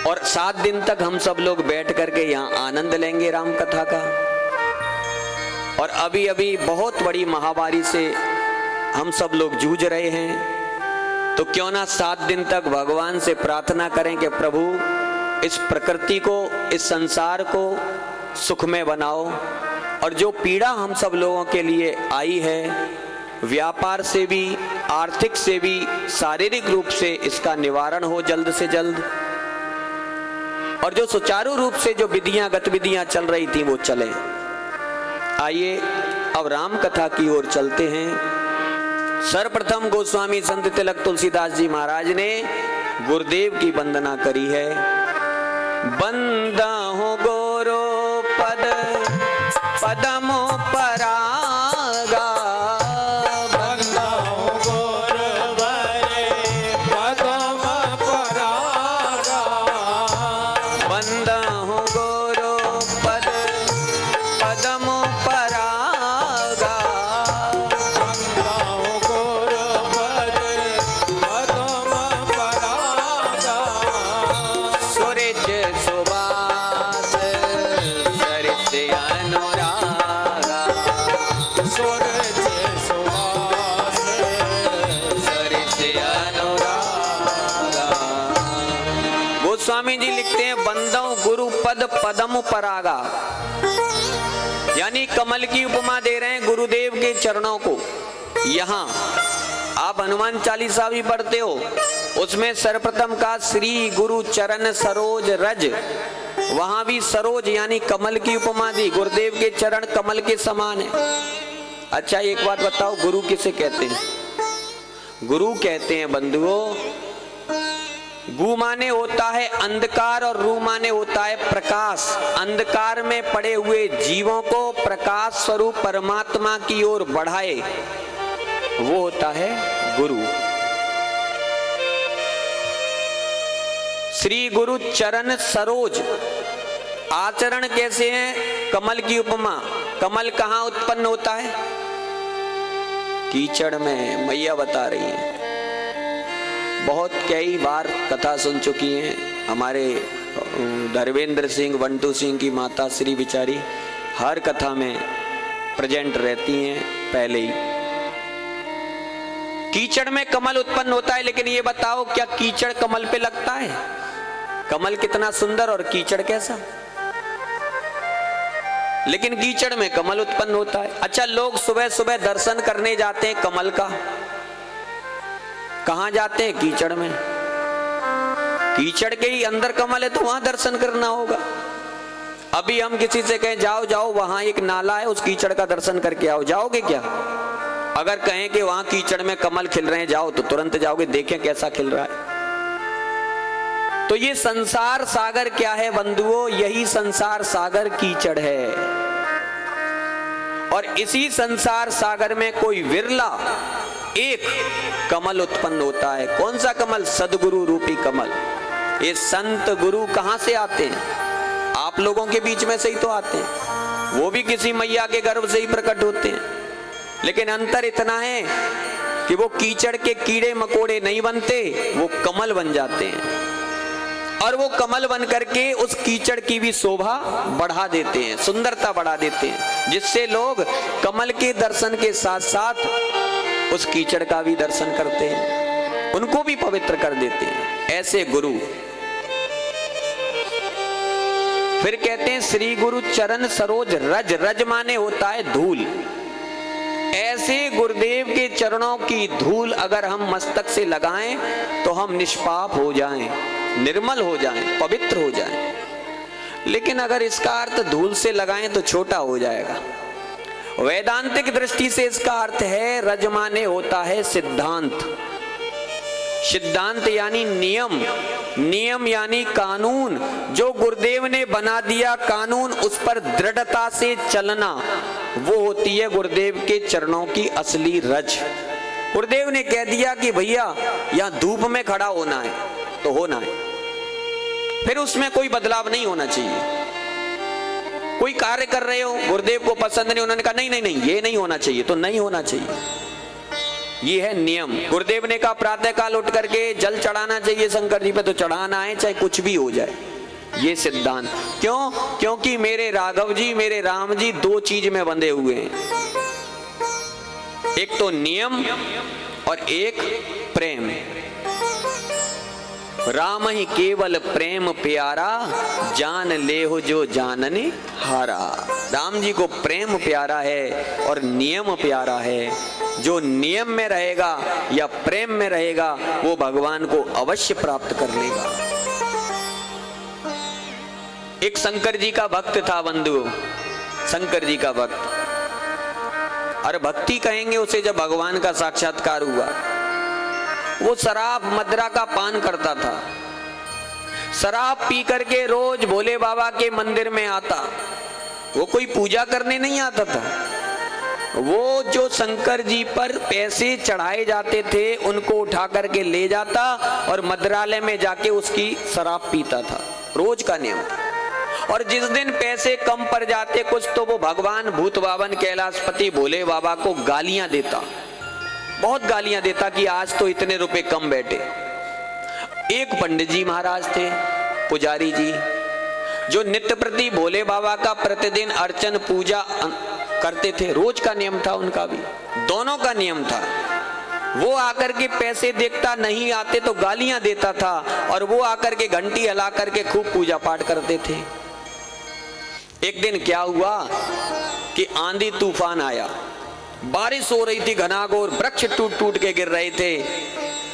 और 7 दिन तक हम सब लोग बैठ करके यहाँ आनंद लेंगे राम कथा का। और अभी अभी बहुत बड़ी महामारी से हम सब लोग जूझ रहे हैं, तो क्यों ना 7 दिन तक भगवान से प्रार्थना करें कि प्रभु इस प्रकृति को, इस संसार को सुखमय बनाओ। और जो पीड़ा हम सब लोगों के लिए आई है, व्यापार से भी, आर्थिक से भी, शारीरिक रूप से इसका निवारण हो जल्द से जल्द। और जो सुचारू रूप से जो विधियां गतिविधियां चल रही थी वो चले। आइए अब राम कथा की ओर चलते हैं। सर्वप्रथम गोस्वामी संत तिलक तुलसीदास जी महाराज ने गुरुदेव की वंदना करी है। बंदहु गोरो पद पदमो परागा, बंदहु गुरुवरे पदम परागा, बंदहु गोरो पद पदमो परागा, बंदहु गुरुवरे पदम परागा, सुरिच सुबास सरित अनुरागा, सूरज सुहास सरित अनुरागा। गोस्वामी जी लिखते हैं बंदों गुरु पद पदम परागा, यानी कमल की उपमा दे रहे हैं गुरुदेव के चरणों को। यहाँ आप हनुमान चालीसा भी पढ़ते हो, उसमें सर्वप्रथम का श्री गुरु चरण सरोज रज, वहां भी सरोज यानी कमल की उपमा दी। गुरुदेव के चरण कमल के समान है। अच्छा एक बात बताओ, गुरु किसे कहते हैं? गुरु कहते हैं बंधुओं, गु माने होता है अंधकार और रू माने होता है प्रकाश। अंधकार में पड़े हुए जीवों को प्रकाश स्वरूप परमात्मा की ओर बढ़ाए, वो होता है गुरु। श्री गुरु चरण सरोज, आचरण कैसे है? कमल की उपमा। कमल कहाँ उत्पन्न होता है? कीचड़ में। मैया बता रही है, बहुत कई बार कथा सुन चुकी हैं। हमारे धर्मेंद्र सिंह, बंटू सिंह की माता श्री बिचारी हर कथा में प्रेजेंट रहती हैं पहले ही। कीचड़ में कमल उत्पन्न होता है, लेकिन ये बताओ क्या कीचड़ कमल पे लगता है? कमल कितना सुंदर और कीचड़ कैसा, लेकिन कीचड़ में कमल उत्पन्न होता है। अच्छा, लोग सुबह सुबह दर्शन करने जाते हैं कमल का, कहां जाते हैं? कीचड़ में। कीचड़ के ही अंदर कमल है तो वहां दर्शन करना होगा। अभी हम किसी से कहें जाओ जाओ वहां एक नाला है, उस कीचड़ का दर्शन करके आओ, जाओगे क्या? अगर कहें कि वहां कीचड़ में कमल खिल रहे हैं जाओ, तो तुरंत जाओगे, देखें कैसा खिल रहा है। तो ये संसार सागर क्या है बंधुओं? यही संसार सागर कीचड़ है। और इसी संसार सागर में कोई विरला एक कमल उत्पन्न होता है। कौन सा कमल? सदगुरु रूपी कमल। ये संत गुरु कहां से आते हैं? आप लोगों के बीच में से ही तो आते हैं। वो भी किसी मैया के गर्भ से ही प्रकट होते हैं, लेकिन अंतर इतना है कि वो कीचड़ के कीड़े मकोड़े नहीं बनते, वो कमल बन जाते हैं। और वो कमल बन करके उस कीचड़ की भी शोभा बढ़ा देते हैं, सुंदरता बढ़ा देते हैं, जिससे लोग कमल के दर्शन के साथ साथ उस कीचड़ का भी दर्शन करते हैं, उनको भी पवित्र कर देते हैं। ऐसे गुरु। फिर कहते हैं श्री गुरु चरण सरोज रज, रज माने होता है धूल। ऐसे गुरुदेव के चरणों की धूल अगर हम मस्तक से लगाएं तो हम निष्पाप हो जाएं, निर्मल हो जाएं, पवित्र हो जाएं। लेकिन अगर इसका अर्थ धूल से लगाएं तो छोटा हो जाएगा। वैदांतिक दृष्टि से इसका अर्थ है रज माने होता है सिद्धांत। सिद्धांत यानी नियम, नियम यानी कानून। जो गुरुदेव ने बना दिया कानून, उस पर दृढ़ता से चलना, वो होती है गुरुदेव के चरणों की असली रज। गुरुदेव ने कह दिया कि भैया यहाँ धूप में खड़ा होना है, तो होना है, फिर उसमें कोई बदलाव नहीं होना चाहिए। कोई कार्य कर रहे हो, गुरुदेव को पसंद नहीं, उन्होंने कहा नहीं नहीं नहीं ये नहीं होना चाहिए, तो नहीं होना चाहिए। ये है नियम। गुरुदेव ने कहा प्रातः काल उठ करके जल चढ़ाना चाहिए शंकर जी पे, तो चढ़ाना है चाहे कुछ भी हो जाए, ये सिद्धांत। क्यों? क्योंकि मेरे राघव जी, मेरे राम जी दो चीज में बंधे हुए हैं, एक तो नियम और एक प्रेम। राम ही केवल प्रेम प्यारा, जान ले हो जो जानने हारा। राम जी को प्रेम प्यारा है और नियम प्यारा है। जो नियम में रहेगा या प्रेम में रहेगा वो भगवान को अवश्य प्राप्त कर लेगा। एक शंकर जी का भक्त था बंधु, शंकर जी का भक्त। अरे भक्ति कहेंगे उसे जब भगवान का साक्षात्कार हुआ। वो शराब मदिरा का पान करता था, शराब पी करके रोज भोले बाबा के मंदिर में आता। वो कोई पूजा करने नहीं आता था, वो जो शंकर जी पर पैसे चढ़ाए जाते थे उनको उठा करके ले जाता और मदिरालय में जाके उसकी शराब पीता था, रोज का नियम। और जिस दिन पैसे कम पड़ जाते कुछ, तो वो भगवान भूत बावन कैलाशपति भोले बाबा को गालियां देता, बहुत गालियां देता कि आज तो इतने रुपए कम बैठे। एक पंडित जी महाराज थे, पुजारी जी, जो नित्य प्रति भोले बाबा का प्रतिदिन अर्चन पूजा करते थे, रोज का नियम था उनका भी, दोनों का नियम था। वो आकर के पैसे देखता, नहीं आते तो गालियां देता था, और वो आकर के घंटी हिला करके खूब पूजा पाठ करते थे। एक दिन क्या हुआ कि आंधी तूफान आया, बारिश हो रही थी घनाघोर, वृक्ष टूट टूट के गिर रहे थे।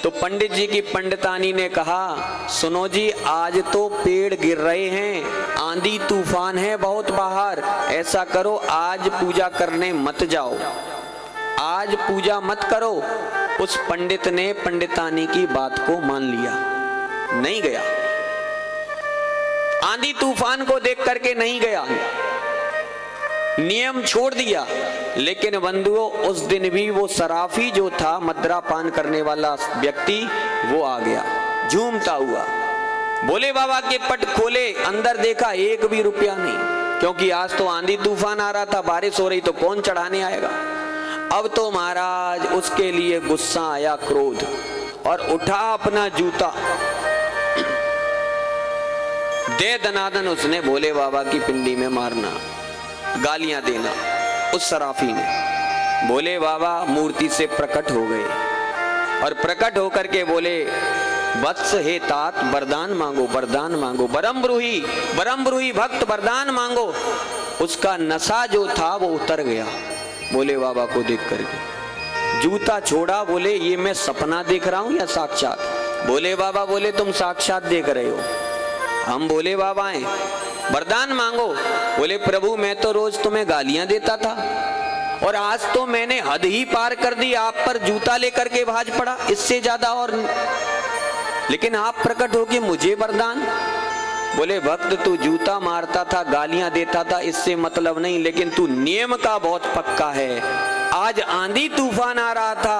तो पंडित जी की पंडितानी ने कहा, सुनो जी आज तो पेड़ गिर रहे हैं, आंधी तूफान है बहुत बाहर, ऐसा करो आज पूजा करने मत जाओ, आज पूजा मत करो। उस पंडित ने पंडितानी की बात को मान लिया, नहीं गया, आंधी तूफान को देख करके नहीं गया, नियम छोड़ दिया। लेकिन बंधुओं उस दिन भी वो शराफी जो था, मदिरा पान करने वाला व्यक्ति, वो आ गया झूमता हुआ। भोले बाबा के पट खोले, अंदर देखा एक भी रुपया नहीं, क्योंकि आज तो आंधी तूफान आ रहा था, बारिश हो रही, तो कौन चढ़ाने आएगा। अब तो महाराज उसके लिए गुस्सा आया, क्रोध, और उठा अपना जूता, दे दनादन उसने भोले बाबा की पिंडी में मारना, गालियां देना उस शराफी ने। भोले बाबा मूर्ति से प्रकट हो गए और प्रकट होकर के बोले, वत्स हे तात वरदान मांगो, वरदान मांगो, बरमब्रूही भक्त वरदान मांगो। उसका नशा जो था वो उतर गया भोले बाबा को देख करके, जूता छोड़ा, बोले ये मैं सपना देख रहा हूं या साक्षात। भोले बाबा बोले तुम साक्षात देख रहे हो, हम भोले बाबा हैं, वरदान मांगो। बोले प्रभु मैं तो रोज तुम्हें गालियां देता था और आज तो मैंने हद ही पार कर दी, आप पर जूता लेकर के भाज पड़ा, इससे ज्यादा और, लेकिन आप प्रकट हो के मुझे वरदान। बोले भक्त तू जूता मारता था, गालियां देता था, इससे मतलब नहीं, लेकिन तू नियम का बहुत पक्का है। आज आंधी तूफान आ रहा था,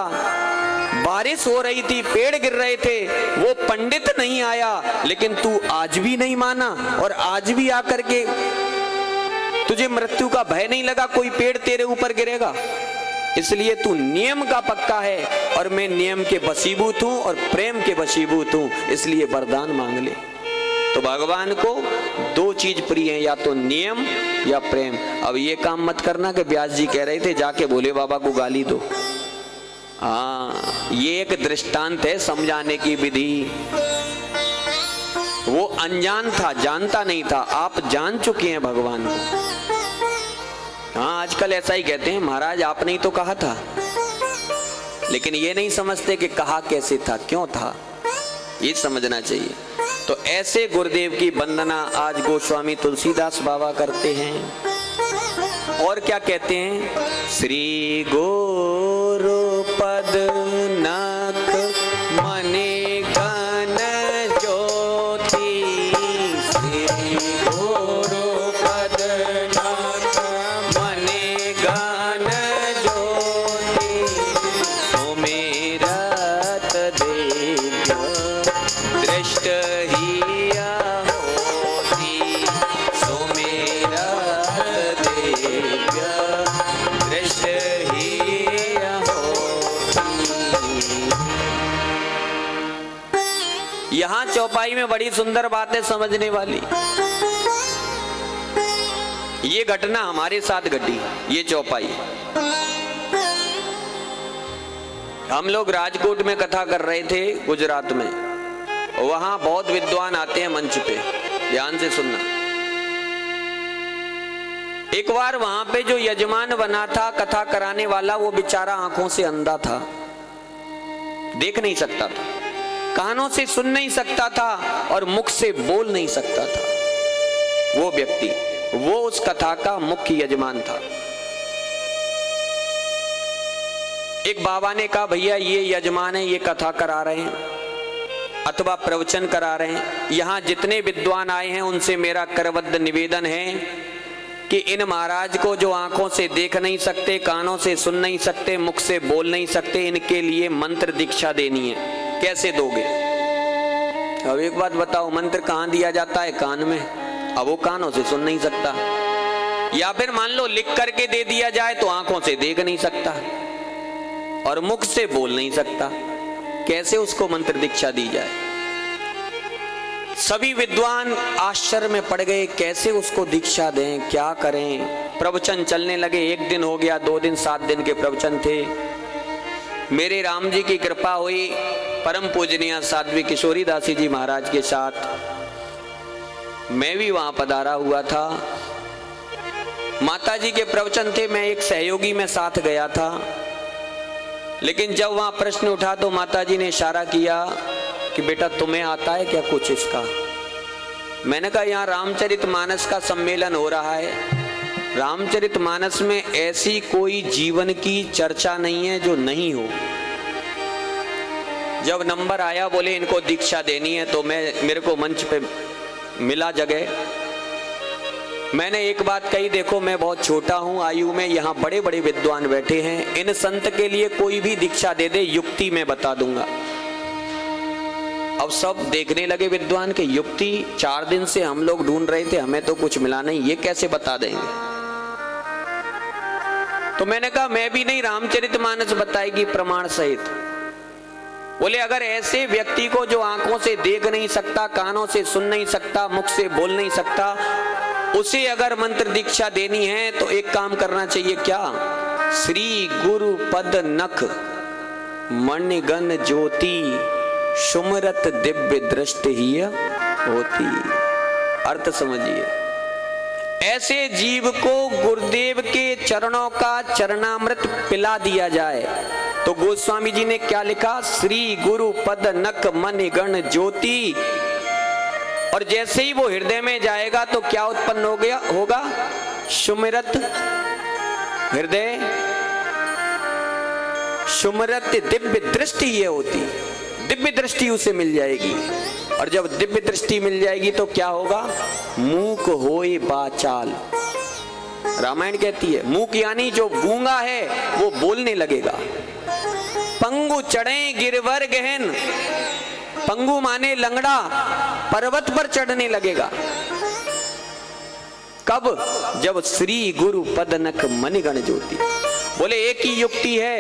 बारिश हो रही थी, पेड़ गिर रहे थे, वो पंडित नहीं आया, लेकिन तू आज भी नहीं माना, और आज भी आकर के तुझे मृत्यु का भय नहीं लगा, कोई पेड़ तेरे ऊपर गिरेगा। इसलिए तू नियम का पक्का है और मैं नियम के वशीभूत हूं और प्रेम के वशीभूत हूं, इसलिए वरदान मांग ले। तो भगवान को दो चीज प्रिय है, या तो नियम या प्रेम। अब ये काम मत करना कि व्यास जी कह रहे थे जाके भोले बाबा को गाली दो। हाँ, ये एक दृष्टांत है समझाने की विधि। वो अनजान था, जानता नहीं था, आप जान चुके हैं भगवान को। हाँ, आजकल ऐसा ही कहते हैं, महाराज आपने ही तो कहा था, लेकिन ये नहीं समझते कि कहा कैसे था, क्यों था, ये समझना चाहिए। तो ऐसे गुरुदेव की वंदना आज गोस्वामी तुलसीदास बाबा करते हैं। और क्या कहते हैं, श्री गुरु पद नख मनि गण ज्योति, श्री गुरु पद नख मनि गण ज्योति, सुमिरत देव दृष्ट चौपाई में बड़ी सुंदर बात है समझने वाली। ये घटना हमारे साथ घटी, ये चौपाई। हम लोग राजकोट में कथा कर रहे थे, गुजरात में। वहां बहुत विद्वान आते हैं मंच पे, ध्यान से सुनना। एक बार वहां पे जो यजमान बना था कथा कराने वाला, वो बेचारा आंखों से अंधा था, देख नहीं सकता था, कानों से सुन नहीं सकता था और मुख से बोल नहीं सकता था। वो व्यक्ति, वो उस कथा का मुख्य यजमान था। एक बाबा ने कहा, भैया ये यजमान है, ये कथा करा रहे हैं अथवा प्रवचन करा रहे हैं, यहां जितने विद्वान आए हैं उनसे मेरा करबद्ध निवेदन है कि इन महाराज को जो आंखों से देख नहीं सकते, कानों से सुन नहीं सकते, मुख से बोल नहीं सकते, इनके लिए मंत्र दीक्षा देनी है। कैसे दोगे? अब एक बात बताओ, मंत्र कहां दिया जाता है? कान में। अब वो कानों से सुन नहीं सकता, या फिर मान लो लिख करके दे दिया जाए तो आंखों से देख नहीं सकता और मुख से बोल नहीं सकता। कैसे उसको मंत्र दीक्षा दी जाए? सभी विद्वान आश्चर्य में पड़ गए, कैसे उसको दीक्षा दें, क्या करें। प्रवचन चलने लगे, 1 दिन हो गया, 2 दिन, 7 दिन के प्रवचन थे। मेरे राम जी की कृपा हुई, परम पूजनीय साध्वी किशोरी दासी जी महाराज के साथ मैं भी वहां पधारा हुआ था। माता जी के प्रवचन थे, मैं एक सहयोगी में साथ गया था। लेकिन जब वहां प्रश्न उठा तो माता जी ने इशारा किया कि बेटा तुम्हें आता है क्या कुछ इसका? मैंने कहा यहाँ रामचरितमानस का सम्मेलन हो रहा है, रामचरितमानस में ऐसी कोई जीवन की चर्चा नहीं है जो नहीं हो। जब नंबर आया, बोले इनको दीक्षा देनी है, तो मेरे को मंच पे मिला जगह। मैंने एक बात कही, देखो मैं बहुत छोटा हूं आयु में, यहाँ बड़े बड़े विद्वान बैठे हैं, इन संत के लिए कोई भी दीक्षा दे दे, युक्ति मैं बता दूंगा। अब सब देखने लगे विद्वान के, युक्ति 4 दिन से हम लोग ढूंढ रहे थे, हमें तो कुछ मिला नहीं, ये कैसे बता देंगे? तो मैंने कहा मैं भी नहीं, रामचरितमानस बताएगी प्रमाण सहित। बोले अगर ऐसे व्यक्ति को जो आंखों से देख नहीं सकता, कानों से सुन नहीं सकता, मुख से बोल नहीं सकता, उसे अगर मंत्र दीक्षा देनी है तो एक काम करना चाहिए। क्या? श्री गुरु पद नख मणिगण ज्योति सुमरत दिव्य दृष्टि ही होती। अर्थ समझिए, ऐसे जीव को गुरुदेव के चरणों का चरणामृत पिला दिया जाए तो गोस्वामी जी ने क्या लिखा? श्री गुरु पद नख मणिगण ज्योति। और जैसे ही वो हृदय में जाएगा तो क्या उत्पन्न हो गया होगा? सुमिरत हृदय, सुमिरत दिव्य दृष्टि ये होती, दिव्य दृष्टि उसे मिल जाएगी। और जब दिव्य दृष्टि मिल जाएगी तो क्या होगा? मूक होए बाचाल। रामायण कहती है मूक यानी जो गूंगा है वो बोलने लगेगा। पंगु चढ़े गिरवर गहन, पंगु माने लंगड़ा, पर्वत पर चढ़ने लगेगा। कब? जब श्री गुरु पद नख मणिगण ज्योति। बोले एक ही युक्ति है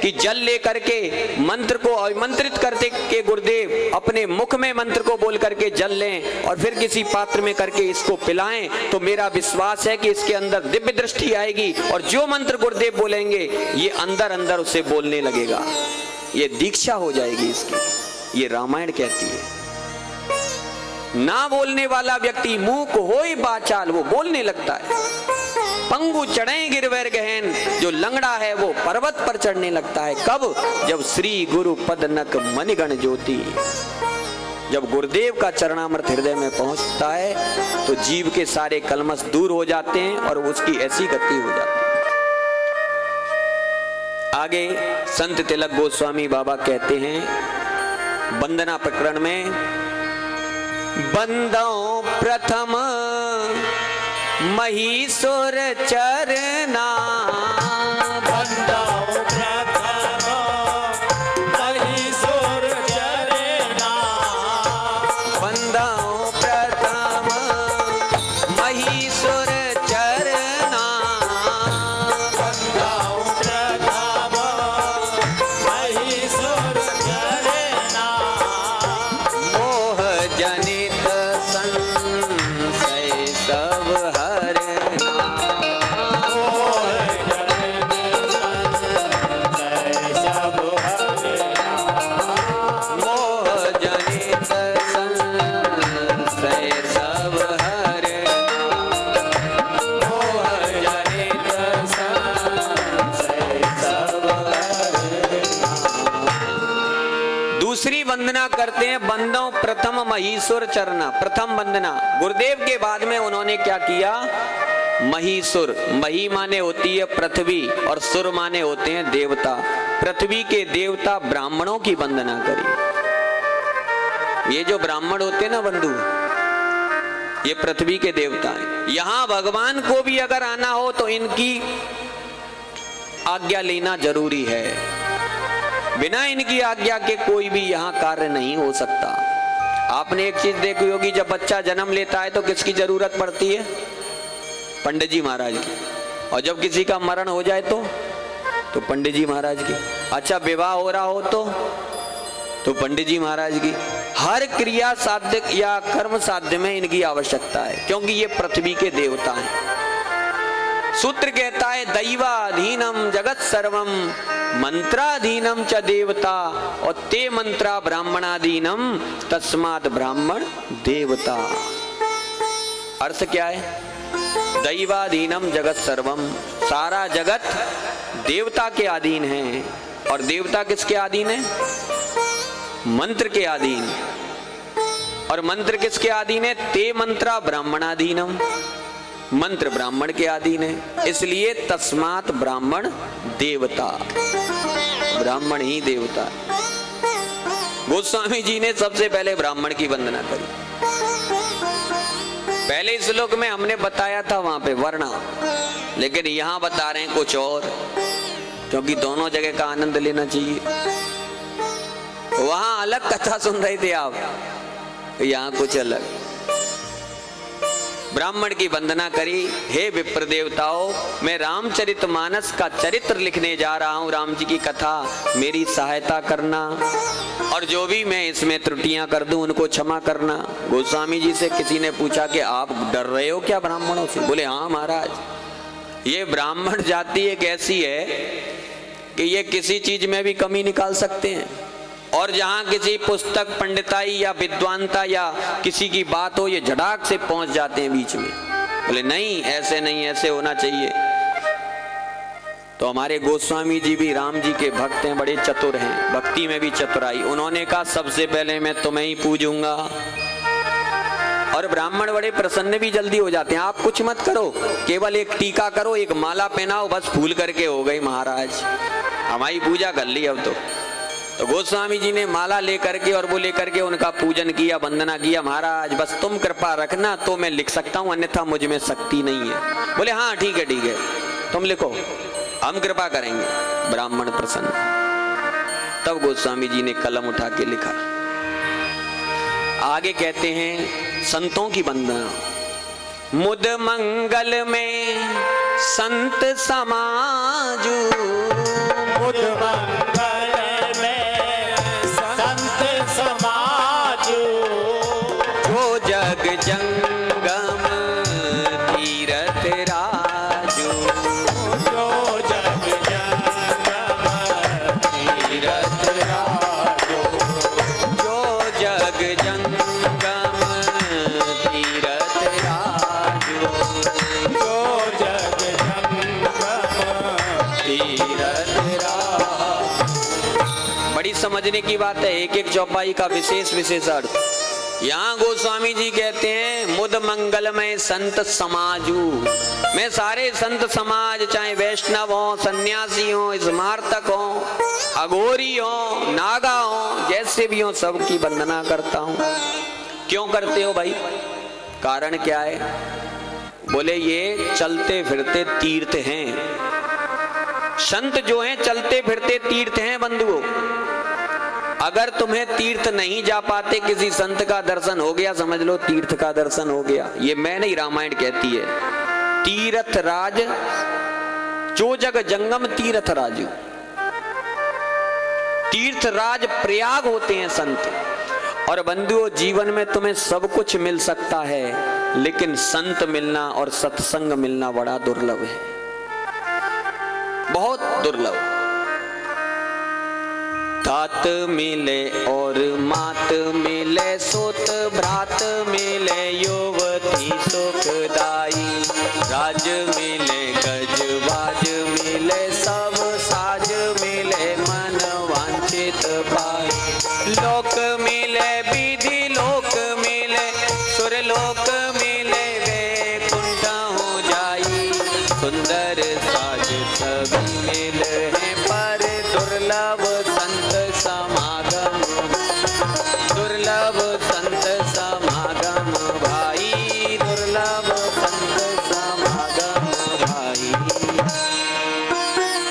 कि जल लेकर के मंत्र को आमंत्रित करते के गुरुदेव अपने मुख में मंत्र को बोल करके जल लें और फिर किसी पात्र में करके इसको पिलाएं, तो मेरा विश्वास है कि इसके अंदर दिव्य दृष्टि आएगी और जो मंत्र गुरुदेव बोलेंगे ये अंदर अंदर उसे बोलने लगेगा, ये दीक्षा हो जाएगी इसकी। ये रामायण कहती है। ना बोलने वाला व्यक्ति मूक होई बाचाल, वो बोलने लगता है। पंगु चढ़े गिरवर गहन, जो लंगड़ा है वो पर्वत पर चढ़ने लगता है। कब? जब श्री गुरु पद नख मणिगण ज्योति, जब गुरुदेव का चरणामृत हृदय में पहुंचता है तो जीव के सारे कलमश दूर हो जाते हैं और उसकी ऐसी गति हो जाती है। आगे संत तिलक गोस्वामी बाबा कहते हैं वंदना प्रकरण में, बंदों प्रथम महीसुर चरना, बंदों प्रथम महीसुर चरना, बंदों प्रथम महीसुर चरना, बंदों प्रथम महीसुर चरना, मोह करते हैं, बंदों प्रथम महीसुर चरना, प्रथम वंदना। गुरुदेव के बाद में उन्होंने क्या किया? महीसुर, मही माने होती है पृथ्वी और सुर माने होते हैं देवता। पृथ्वी के देवता ब्राह्मणों की वंदना करी। ये जो ब्राह्मण होते हैं ना बंधु, ये पृथ्वी के देवता हैं। यहां भगवान को भी अगर आना हो तो इनकी आज्ञा लेना जरूरी है। बिना इनकी आज्ञा के कोई भी यहां कार्य नहीं हो सकता। आपने एक चीज देखी होगी, जब बच्चा जन्म लेता है तो किसकी जरूरत पड़ती है? पंडित जी महाराज की। और जब किसी का मरण हो जाए तो पंडित जी महाराज की। अच्छा, विवाह हो रहा हो तो पंडित जी महाराज की। हर क्रिया साध्य या कर्म साध्य में इनकी आवश्यकता है, क्योंकि ये पृथ्वी के देवता हैं। सूत्र कहता है दैवाधीनम जगत सर्वम मंत्राधीनम च देवता, और ते मंत्रा ब्राह्मणाधीनम तस्मात् ब्राह्मण देवता। अर्थ क्या है? दैवाधीनम जगत सर्वम, सारा जगत देवता के अधीन है। और देवता किसके अधीन है? मंत्र के अधीन। और मंत्र किसके अधीन है? ते मंत्रा ब्राह्मणाधीनम, मंत्र ब्राह्मण के अधीन है। इसलिए तस्मात् ब्राह्मण देवता, ब्राह्मण ही देवता। गोस्वामी जी ने सबसे पहले ब्राह्मण की वंदना करी। पहले श्लोक में हमने बताया था वहां पे वर्ण, लेकिन यहां बता रहे हैं कुछ और, क्योंकि दोनों जगह का आनंद लेना चाहिए। वहां अलग कथा सुन रहे थे आप, यहां कुछ अलग। ब्राह्मण की वंदना करी। हे विप्र देवताओं, मैं रामचरितमानस का चरित्र लिखने जा रहा हूं, राम जी की कथा, मेरी सहायता करना, और जो भी मैं इसमें त्रुटियां कर दूं उनको क्षमा करना। गोस्वामी जी से किसी ने पूछा कि आप डर रहे हो क्या ब्राह्मणों से? बोले हाँ महाराज, ये ब्राह्मण जाति एक ऐसी है कि ये किसी चीज में भी कमी निकाल सकते हैं, और जहां किसी पुस्तक पंडिताई या विद्वानता या किसी की बात हो, ये झटाक से पहुंच जाते हैं बीच में। बोले नहीं, ऐसे नहीं, ऐसे होना चाहिए। तो हमारे गोस्वामी जी भी राम जी के भक्त हैं, बड़े चतुर हैं, भक्ति में भी चतुराई। उन्होंने कहा सबसे पहले मैं तुम्हें ही पूजूंगा। और ब्राह्मण बड़े प्रसन्न भी जल्दी हो जाते हैं। आप कुछ मत करो, केवल एक टीका करो, एक माला पहनाओ, बस फूल करके हो गई महाराज, हमारी पूजा कर ली अब तो। गोस्वामी जी ने माला लेकर के और वो लेकर के उनका पूजन किया, वंदना किया। महाराज बस तुम कृपा रखना तो मैं लिख सकता हूँ, अन्यथा मुझ में शक्ति नहीं है। बोले हाँ ठीक है तुम लिखो, हम कृपा करेंगे। ब्राह्मण प्रसन्न। तब गोस्वामी जी ने कलम उठा के लिखा। आगे कहते हैं संतों की वंदना। मुद मंगल में संत समाजू, मुद मंगल में संत समाजू, जो जग जंगम तीरथ राजू, जो जग जंगम तीरथ राजू, जो जग जंगम तीरथ राजू, जो जग जंगम तीरथ राजू। बड़ी समझने की बात है, एक एक चौपाई का विशेष अर्थ। यहाँ गोस्वामी जी कहते हैं मुद मंगलमय संत समाजू, मैं सारे संत समाज, चाहे वैष्णव हो, सन्यासी हो, स्मार्तक हो, अघोरी हो, नागा हो, जैसे भी हो, सबकी वंदना करता हूँ। क्यों करते हो भाई? कारण क्या है? बोले ये चलते फिरते तीर्थ हैं। संत जो हैं चलते फिरते तीर्थ हैं बंधुओं। अगर तुम्हें तीर्थ नहीं जा पाते, किसी संत का दर्शन हो गया, समझ लो तीर्थ का दर्शन हो गया। ये मैं नहीं, रामायण कहती है। तीर्थ राज जो जग जंगम तीर्थ राजू, तीर्थ राज प्रयाग होते हैं संत। और बंधुओं जीवन में तुम्हें सब कुछ मिल सकता है, लेकिन संत मिलना और सत्संग मिलना बड़ा दुर्लभ है, बहुत दुर्लभ। तात मिले और मात मिले, सोत भ्रात मिले, युवती सुखदाई, राज मिले गजबाज मिले, सब साज मिले, मन वांछित पाई, लोक मिले सुरलोक मिले वैकुंठ हो जाई, सुंदर साज सभी मिल हैं पर दुर्लभ संत समागम, दुर्लभ संत समागम भाई, दुर्लभ संत समागम भाई।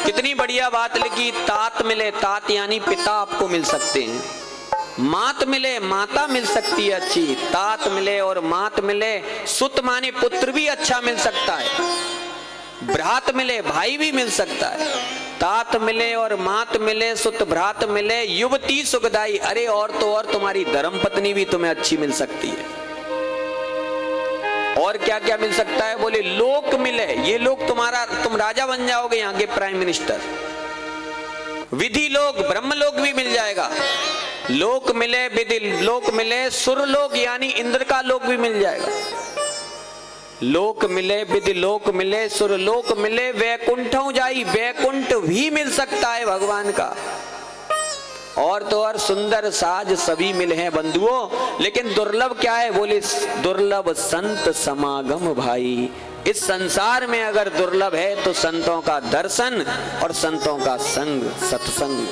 कितनी बढ़िया बात लिखी, तात मिले, तात यानी पिता आपको मिल सकते हैं, मात मिले माता मिल सकती है अच्छी, तात मिले और मात मिले, सुत माने पुत्र भी अच्छा मिल सकता है, भ्रात मिले भाई भी मिल सकता है, तात मिले और मात मिले, सुत भ्रात मिले, युवती सुखदाई, अरे और तो और तुम्हारी धर्मपत्नी भी तुम्हें अच्छी मिल सकती है। और क्या क्या मिल सकता है, बोले लोक मिले, ये लोग तुम्हारा, तुम राजा बन जाओगे यहाँ के प्राइम मिनिस्टर, विधि लोक ब्रह्म लोक भी मिल जाएगा, लोक मिले विधि लोक मिले, सुर लोक यानी इंद्र का लोक भी मिल जाएगा, लोक मिले विधि लोक मिले, सुर लोक मिले, वैकुंठ जाई, वैकुंठ भी मिल सकता है भगवान का, और तो और सुंदर साज सभी मिले हैं बंधुओं। लेकिन दुर्लभ क्या है, बोले दुर्लभ संत समागम भाई, इस संसार में अगर दुर्लभ है तो संतों का दर्शन और संतों का संग, सत्संग।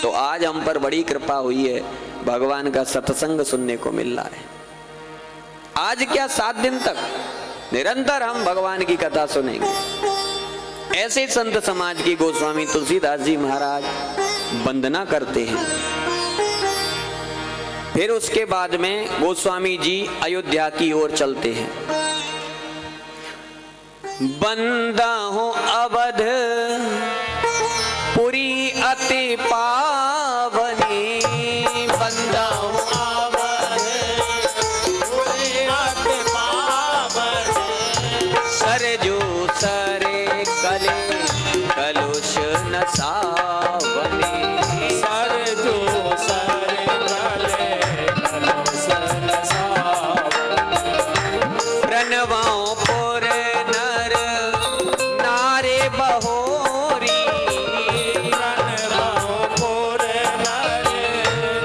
तो आज हम पर बड़ी कृपा हुई है, भगवान का सत्संग सुनने को मिल रहा है। आज क्या 7 दिन तक निरंतर हम भगवान की कथा सुनेंगे। ऐसे संत समाज की गोस्वामी तुलसीदास जी महाराज वंदना करते हैं। फिर उसके बाद में गोस्वामी जी अयोध्या की ओर चलते हैं। बंदा हूं अवध पुरी अति पावनी, बंदा हूं अवध पुरी अति पावनी, सरजू सरे कले कलुष न सावनी, सरजू सरे कले कलुष न सावनी, प्रणवों पुर नर नारे बहोरी, प्रणवों पुर नर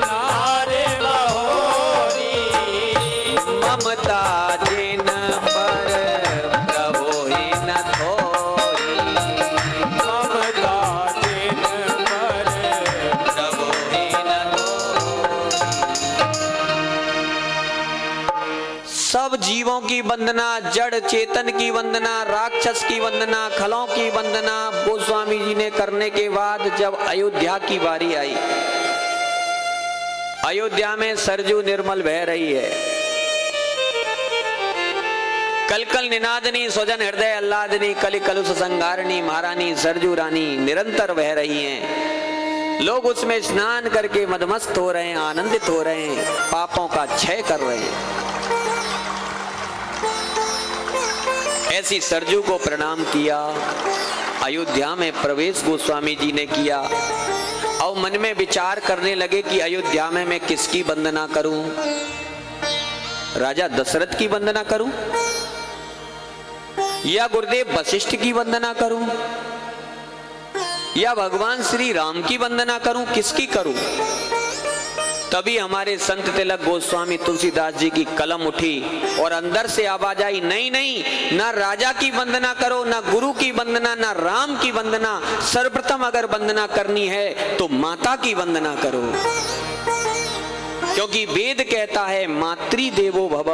नारे बहोरी, ममता जिन पर प्रभु ही न थोरी, ममता जिन पर प्रभु ही न थोरी। सब जीवों की वंदना, जड़ चेतन की वंदना, राक्षस की वंदना, खलों की वंदना गोस्वामी जी ने करने के बाद जब अयोध्या की बारी आई, अयोध्या में सरजू निर्मल बह रही है, कल कल निनादनी स्वजन हृदय आह्लादनी, कलि कलुष संगारणी महारानी सरजू रानी निरंतर बह रही हैं। लोग उसमें स्नान करके मदमस्त हो रहे हैं, आनंदित हो रहे हैं, पापों का क्षय कर रहे हैं। ऐसी सरजू को प्रणाम किया, अयोध्या में प्रवेश गोस्वामी जी ने किया और मन में विचार करने लगे कि अयोध्या में मैं किसकी वंदना करूं, राजा दशरथ की वंदना करूं या गुरुदेव वशिष्ठ की वंदना करूं या भगवान श्री राम की वंदना करूं, किसकी करूं। तभी हमारे संत तिलक गोस्वामी तुलसीदास जी की कलम उठी और अंदर से आवाज आई, नहीं नहीं, ना राजा की वंदना करो, ना गुरु की वंदना, ना राम की वंदना, सर्वप्रथम अगर वंदना करनी है तो माता की वंदना करो। क्योंकि वेद कहता है मातृ देवो भव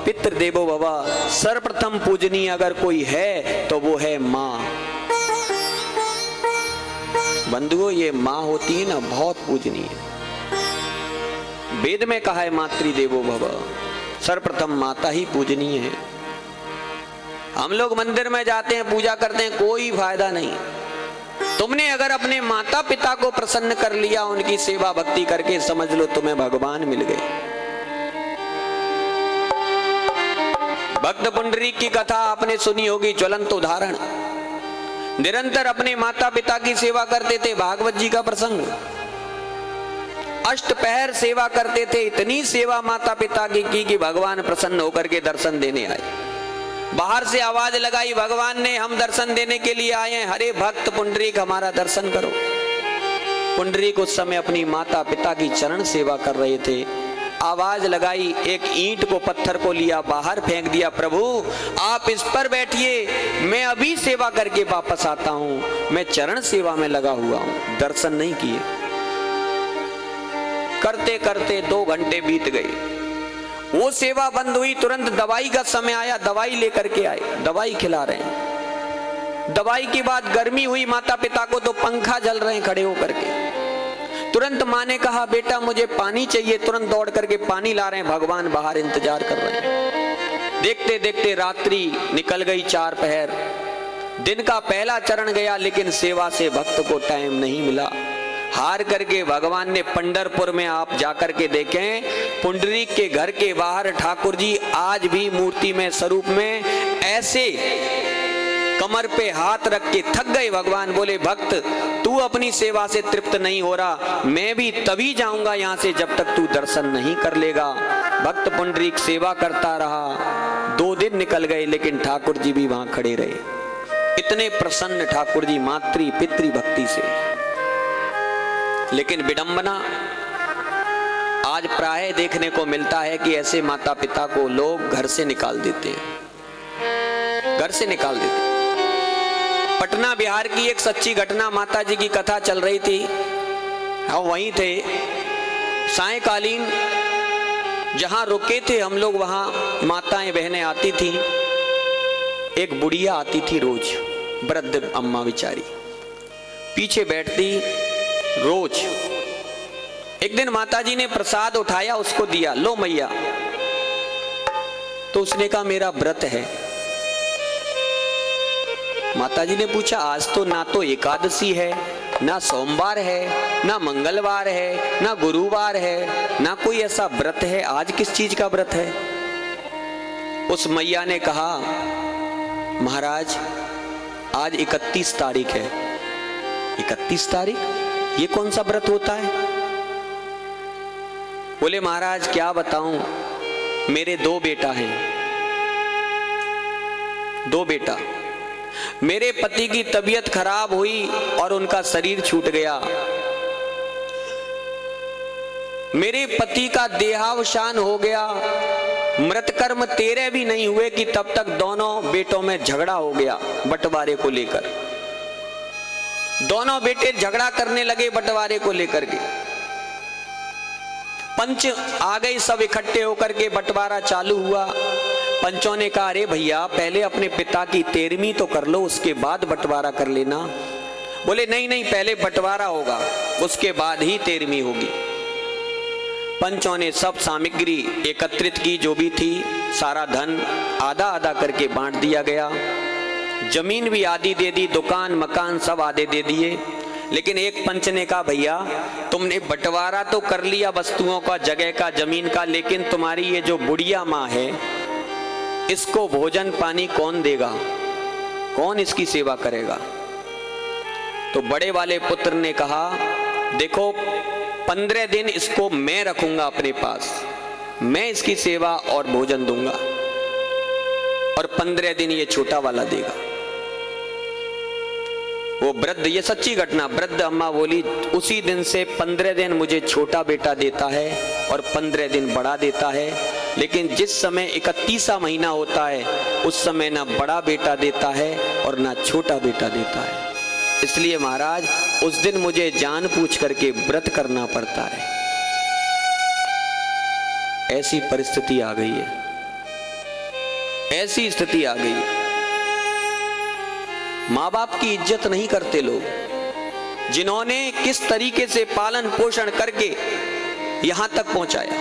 पितृ देवो भव, सर्वप्रथम पूजनीय अगर कोई है तो वो है माँ। बंधुओं, ये माँ होती है ना, बहुत पूजनीय है। वेद में कहा है मातृ देवो भव, सर्वप्रथम माता ही पूजनीय है। हम लोग मंदिर में जाते हैं, पूजा करते हैं, कोई फायदा नहीं। तुमने अगर अपने माता पिता को प्रसन्न कर लिया, उनकी सेवा भक्ति करके, समझ लो तुम्हें भगवान मिल गए। भक्त पुंडरीक की कथा आपने सुनी होगी, ज्वलंत उदाहरण। निरंतर अपने माता पिता की सेवा करते थे। भागवत जी का प्रसंग, अष्टपहर सेवा करते थे। इतनी सेवा माता पिता की कि भगवान प्रसन्न होकर के दर्शन देने आए। बाहर से आवाज लगाई भगवान ने, हम दर्शन देने के लिए आए हैं, हरे भक्त पुंडरीक हमारा दर्शन करो। पुंडरीक उस समय अपनी माता पिता की चरण सेवा कर रहे थे। आवाज लगाई, एक ईंट को पत्थर को लिया, बाहर फेंक दिया। प्रभु आप इस पर बैठिए, मैं अभी सेवा करके वापस आता हूं, मैं चरण सेवा में लगा हुआ हूं। दर्शन नहीं किए। करते करते 2 घंटे बीत गए। वो सेवा बंद हुई, तुरंत दवाई का समय आया, दवाई लेकर के आए, दवाई खिला रहे हैं। दवाई के बाद गर्मी हुई माता पिता को, तो पंखा जल रहे हैं खड़े होकर के। तुरंत माँ ने कहा बेटा मुझे पानी चाहिए, तुरंत दौड़ करके पानी ला रहे हैं। भगवान बाहर इंतजार कर रहे हैं। देखते देखते रात्रि निकल गई, 4 पहर। दिन का पहला चरण गया, लेकिन सेवा से भक्त को टाइम नहीं मिला। हार करके भगवान ने पंढरपुर में आप जाकर के देखें, पुंडरीक के घर के बाहर ठाकुर जी आज भी मूर्ति में, स्वरूप में ऐसे कमर पे हाथ रख के थक गए। भगवान बोले भक्त तू अपनी सेवा से तृप्त नहीं हो रहा, मैं भी तभी जाऊंगा यहां से जब तक तू दर्शन नहीं कर लेगा। भक्त पुंडरीक सेवा करता रहा। 2 दिन निकल गए, लेकिन ठाकुर जी भी वहां खड़े रहे। इतने प्रसन्न ठाकुर जी मातृ पितृ भक्ति से। लेकिन विडंबना आज प्राय देखने को मिलता है कि ऐसे माता पिता को लोग घर से निकाल देते हैं, घर से निकाल देते हैं। पटना बिहार की एक सच्ची घटना, माता जी की कथा चल रही थी, हम वहीं थे। सायंकालीन जहां रुके थे हम लोग, वहां माताएं बहनें आती थी। एक बुढ़िया आती थी रोज, वृद्ध अम्मा बेचारी पीछे बैठती रोज। एक दिन माता जी ने प्रसाद उठाया, उसको दिया, लो मैया। तो उसने कहा मेरा व्रत है। माता जी ने पूछा आज तो ना तो एकादशी है, ना सोमवार है, ना मंगलवार है, ना गुरुवार है, ना कोई ऐसा व्रत है, आज किस चीज का व्रत है? उस मैया ने कहा महाराज आज 31 तारीख है। 31 तारीख, ये कौन सा व्रत होता है? बोले महाराज क्या बताऊं, मेरे 2 बेटा हैं, 2 बेटा। मेरे पति की तबीयत खराब हुई और उनका शरीर छूट गया। मेरे पति का देहावसान हो गया। मृतकर्म 13 भी नहीं हुए कि तब तक दोनों बेटों में झगड़ा हो गया बंटवारे को लेकर। दोनों बेटे झगड़ा करने लगे बंटवारे को लेकर के। पंच आ गए, सब इकट्ठे होकर के बंटवारा चालू हुआ। पंचों ने कहा अरे भैया पहले अपने पिता की 13वीं तो कर लो, उसके बाद बंटवारा कर लेना। बोले नहीं नहीं, पहले बंटवारा होगा, उसके बाद ही 13वीं होगी। पंचों ने सब सामग्री एकत्रित की, जो भी थी, सारा धन आधा आधा करके बांट दिया गया। जमीन भी आधी दे दी, दुकान मकान सब आधे दे दिए। लेकिन एक पंच ने कहा भैया तुमने बंटवारा तो कर लिया वस्तुओं का, जगह का, जमीन का, लेकिन तुम्हारी ये जो बुढ़िया माँ है, इसको भोजन पानी कौन देगा, कौन इसकी सेवा करेगा? तो बड़े वाले पुत्र ने कहा देखो 15 दिन इसको मैं रखूंगा अपने पास, मैं इसकी सेवा और भोजन दूंगा, और 15 दिन ये छोटा वाला देगा। वो वृद्ध, ये सच्ची घटना, वृद्ध अम्मा बोली उसी दिन से 15 दिन मुझे छोटा बेटा देता है और 15 दिन बड़ा देता है। लेकिन जिस समय 31वां महीना होता है उस समय ना बड़ा बेटा देता है और ना छोटा बेटा देता है। इसलिए महाराज उस दिन मुझे जान पूछ करके व्रत करना पड़ता है। ऐसी परिस्थिति आ गई है, ऐसी स्थिति आ गई है। माँ बाप की इज्जत नहीं करते लोग, जिन्होंने किस तरीके से पालन पोषण करके यहां तक पहुंचाया,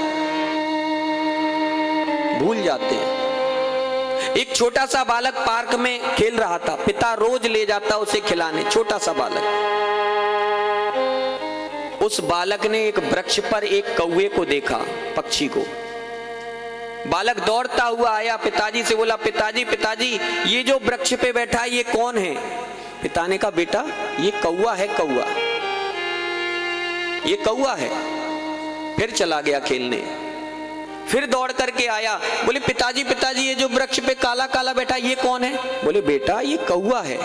भूल जाते हैं। एक छोटा सा बालक पार्क में खेल रहा था, पिता रोज ले जाता उसे खिलाने, छोटा सा बालक। उस बालक ने एक वृक्ष पर एक कौवे को देखा, पक्षी को। बालक दौड़ता हुआ आया, पिताजी से बोला पिताजी पिताजी ये जो वृक्ष पे बैठा है ये कौन है? पिता ने कहा बेटा ये कौवा है, कौवा, ये कौवा है। फिर चला गया खेलने। फिर दौड़ करके आया, बोले पिताजी पिताजी ये जो वृक्ष पे काला काला बैठा ये कौन है? बोले बेटा ये कौवा है।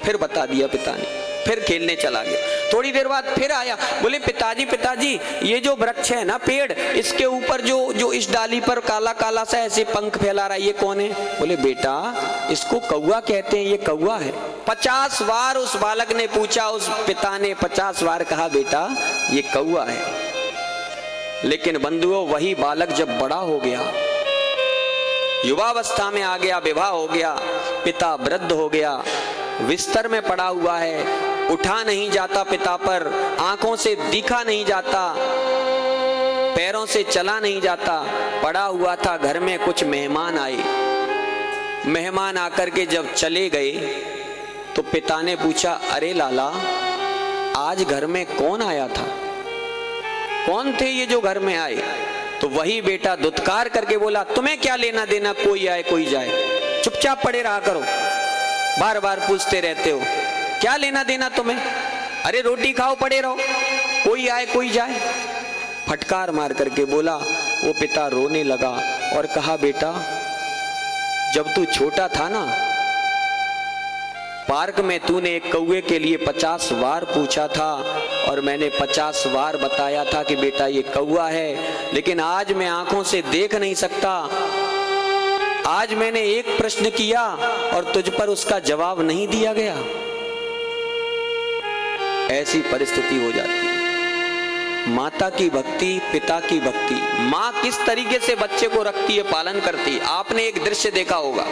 फिर बता दिया पिता ने। फिर खेलने चला गया। थोड़ी देर बाद फिर आया, बोले पिताजी पिताजी ये जो वृक्ष है ना, पेड़, इसके ऊपर जो इस डाली पर काला काला सा ऐसे पंख फैला रहा है, ये कौन है? बोले बेटा इसको कौवा कहते हैं, ये कौवा है। 50 बार उस बालक ने पूछा, उस पिता ने 50 बार कहा बेटा ये कौवा है। लेकिन बंधुओं वही बालक जब बड़ा हो गया, युवावस्था में आ गया, विवाह हो गया, पिता वृद्ध हो गया, बिस्तर में पड़ा हुआ है, उठा नहीं जाता पिता पर, आंखों से दिखा नहीं जाता, पैरों से चला नहीं जाता, पड़ा हुआ था। घर में कुछ मेहमान आए, मेहमान आकर के जब चले गए तो पिता ने पूछा, अरे लाला आज घर में कौन आया था, कौन थे ये जो घर में आए? तो वही बेटा दुत्कार करके बोला, तुम्हें क्या लेना देना, कोई आए कोई जाए, चुपचाप पड़े रहा करो, बार बार पूछते रहते हो, क्या लेना देना तुम्हें? अरे रोटी खाओ, पड़े रहो, कोई आए कोई जाए। फटकार मार करके बोला। वो पिता रोने लगा और कहा, बेटा जब तू छोटा था ना, पार्क में तूने एक कौवे के लिए 50 बार पूछा था और मैंने 50 बार बताया था कि बेटा ये कौवा है, लेकिन आज मैं आंखों से देख नहीं सकता। आज मैंने एक प्रश्न किया और तुझ पर उसका जवाब नहीं दिया गया। ऐसी परिस्थिति हो जाती है। माता की भक्ति, पिता की भक्ति, माँ किस तरीके से बच्चे को रखती है, पालन करती है। आपने एक दृश्य देखा होगा,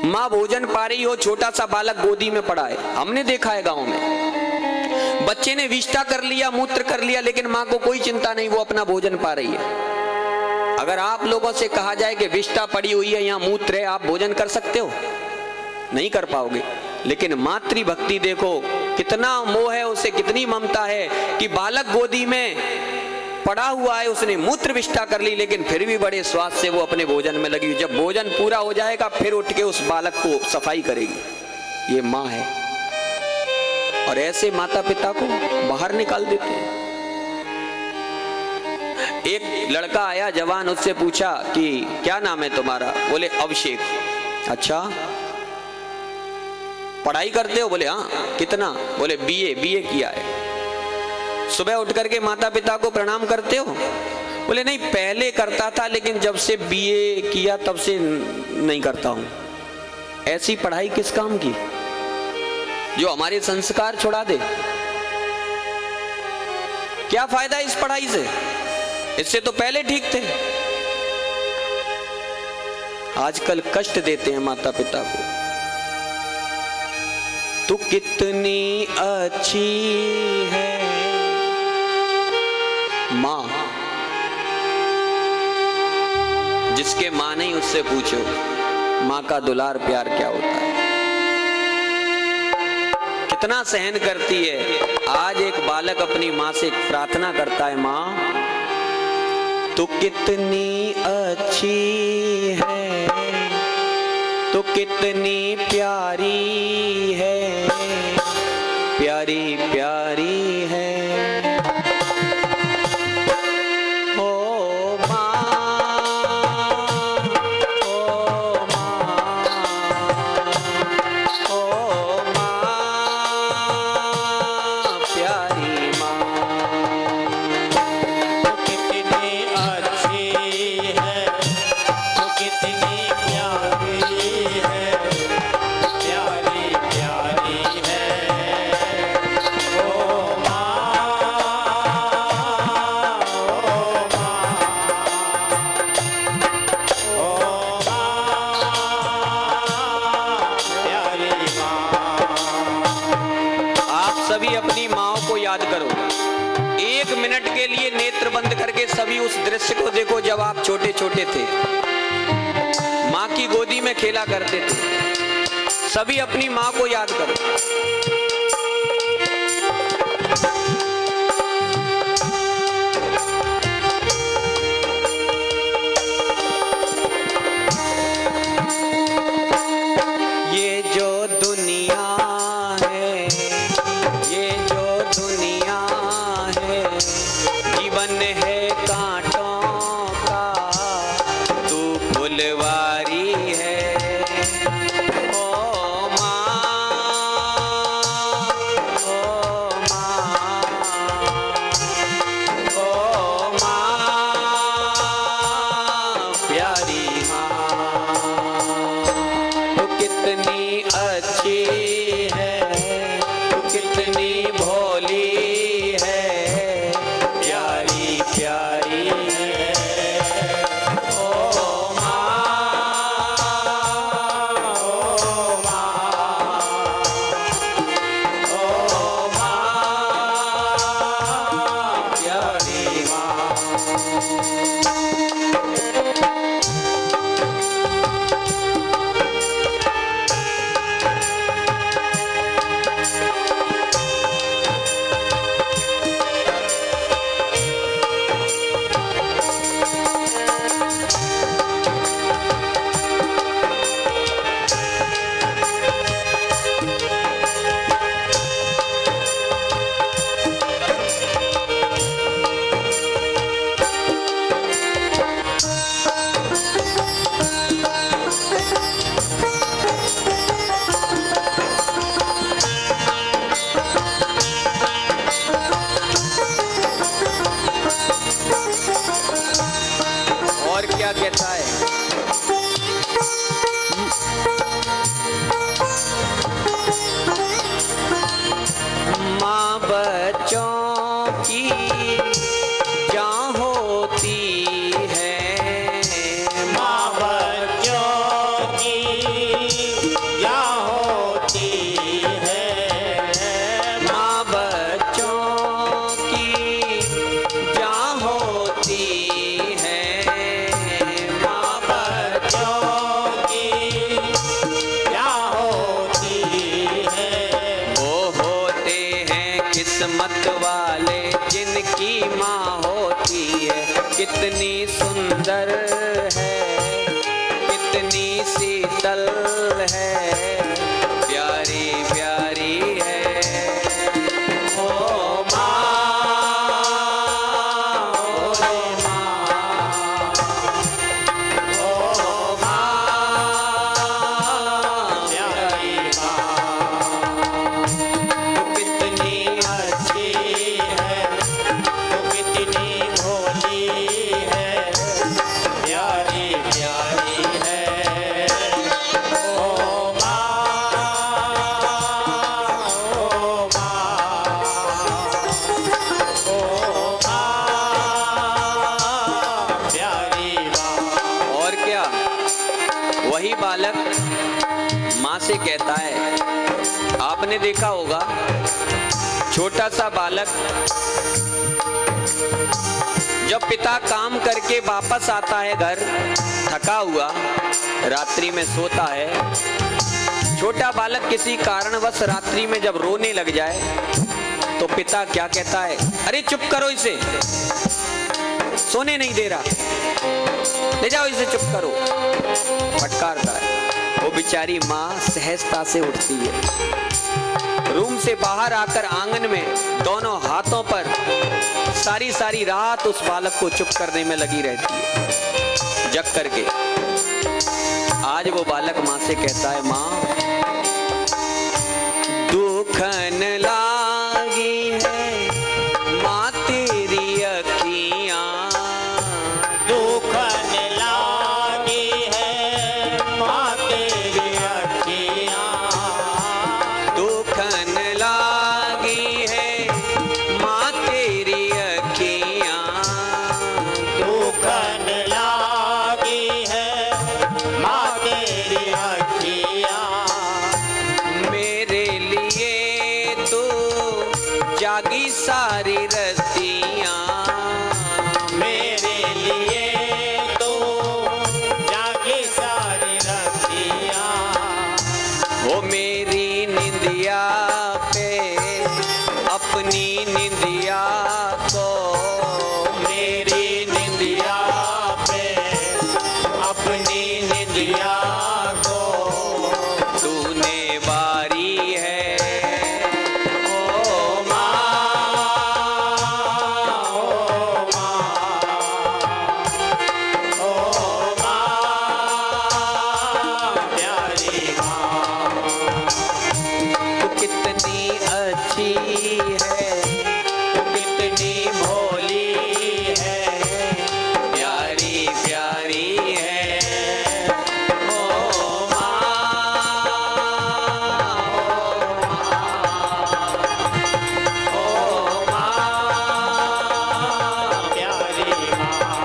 माँ भोजन पा रही हो, छोटा सा बालक गोदी में पड़ा है, हमने देखा है गांव में, बच्चे ने विष्ठा कर लिया, मूत्र कर लिया, लेकिन माँ को कोई चिंता नहीं, वो अपना भोजन पा रही है। अगर आप लोगों से कहा जाए कि विष्ठा पड़ी हुई है, यहाँ मूत्र है, आप भोजन कर सकते हो? नहीं कर पाओगे। लेकिन मातृ भक्ति देखो, कितना मोह है उसे, कितनी ममता है कि बालक गोदी में पड़ा हुआ है, उसने मूत्र विष्ठा कर ली, लेकिन फिर भी बड़े स्वाद से वो अपने भोजन में लगी। जब भोजन पूरा हो जाएगा फिर उठ के उस बालक को सफाई करेगी। ये माँ है। और ऐसे माता पिता को बाहर निकाल देते हैं। एक लड़का आया जवान, उससे पूछा कि क्या नाम है तुम्हारा? बोले अभिषेक। अच्छा पढ़ाई करते हो? बोले हाँ। कितना? बोले बीए किया है। सुबह उठ करके माता पिता को प्रणाम करते हो? बोले नहीं, पहले करता था, लेकिन जब से बीए किया तब से नहीं करता हूं। ऐसी पढ़ाई किस काम की, जो हमारे संस्कार छुड़ा दे? क्या फायदा इस पढ़ाई से? इससे तो पहले ठीक थे। आजकल कष्ट देते हैं माता पिता को। तू कितनी अच्छी है माँ। जिसके माँ नहीं उससे पूछो माँ का दुलार प्यार क्या होता है, कितना सहन करती है। आज एक बालक अपनी माँ से प्रार्थना करता है, माँ तू कितनी अच्छी है, तू कितनी प्यारी है, प्यारी प्यारी है। सभी उस दृश्य को देखो जब आप छोटे छोटे थे, माँ की गोदी में खेला करते थे। सभी अपनी माँ को याद करो। ये जो दुनिया है, ये जो दुनिया है, जीवन है फुलवारी है। ओ माँ कितनी सुंदर है, कितनी शीतल है, प्यारी प्यारी है। ओ माँ, ओ माँ, प्यारी माँ, तू कितनी अच्छी है, तू कितनी भोली है, प्यारी प्यारी है। ओ माँ, ओ माँ, ओ माँ, प्यारी माँ। और क्या, वही बालक माँ से कहता है, आपने देखा होगा छोटा सा बालक जब पिता काम करके वापस आता है घर थका हुआ, रात्रि में सोता है, छोटा बालक किसी कारणवश रात्रि में जब रोने लग जाए तो पिता क्या कहता है, अरे चुप करो इसे, सोने नहीं दे रहा, ले जाओ इसे, चुप करो, फटकारता है। वो बेचारी माँ सहजता से उठती है, रूम से बाहर आकर आंगन में दोनों हाथों पर सारी सारी रात उस बालक को चुप करने में लगी रहती है, जग करके। आज वो बालक माँ से कहता है, माँ दुखन लागी है माँ तेरी अखियाँ, दुखन लागी है माँ तेरी अखियाँ, दुखन लागी है माँ तेरी अखियाँ, दुखन लागी है माँ तेरी अखियाँ, मेरे लिए तो जागी सारी रतियाँ, मेरे लिए तो जागी सारी रतियाँ, वो मेरी निंदिया पे अपनी निंदिया को, मेरी निंदिया पे अपनी निंदिया को तूने बारी है। ओ माँ, ओ माँ, ओ माँ, प्यारी माँ, तू कितनी अच्छी है, तू कितनी भोली है, प्यारी प्यारी है। ओ माँ, ओ माँ, प्यारी माँ,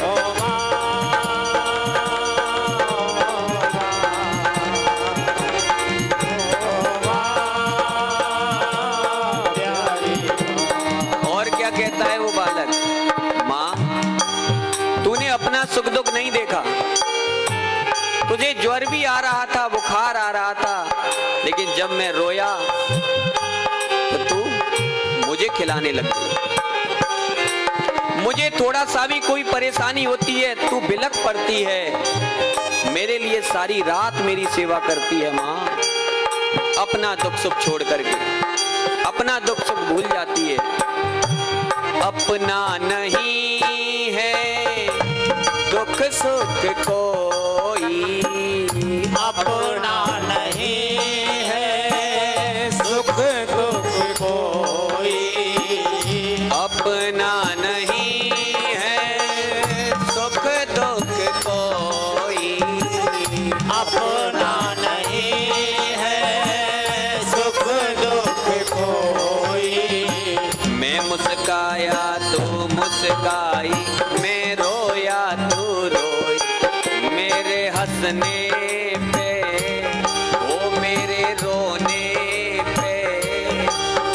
ओ माँ, प्यारी माँ। और क्या कहता है वो बालक, माँ तूने अपना सुख दुख नहीं देखा, तुझे ज्वर भी आ रहा था, बुखार आ रहा था, लेकिन जब मैं रोया तो तू मुझे खिलाने लग गई, मुझे थोड़ा सा भी कोई परेशानी होती है तू बिलख पड़ती है, मेरे लिए सारी रात मेरी सेवा करती है। माँ अपना दुख सुख छोड़ करके अपना दुख सुख भूल जाती है, अपना नहीं है दुख सुख कोई, अपना नहीं है सुख दुख कोई, अपना नहीं है सुख दुख कोई, अपना नहीं है सुख दुख कोई, मैं मुस्काया तू मुस्काई, मैं रोया तू रोई, मेरे हंसने पे वो मेरे रोने पे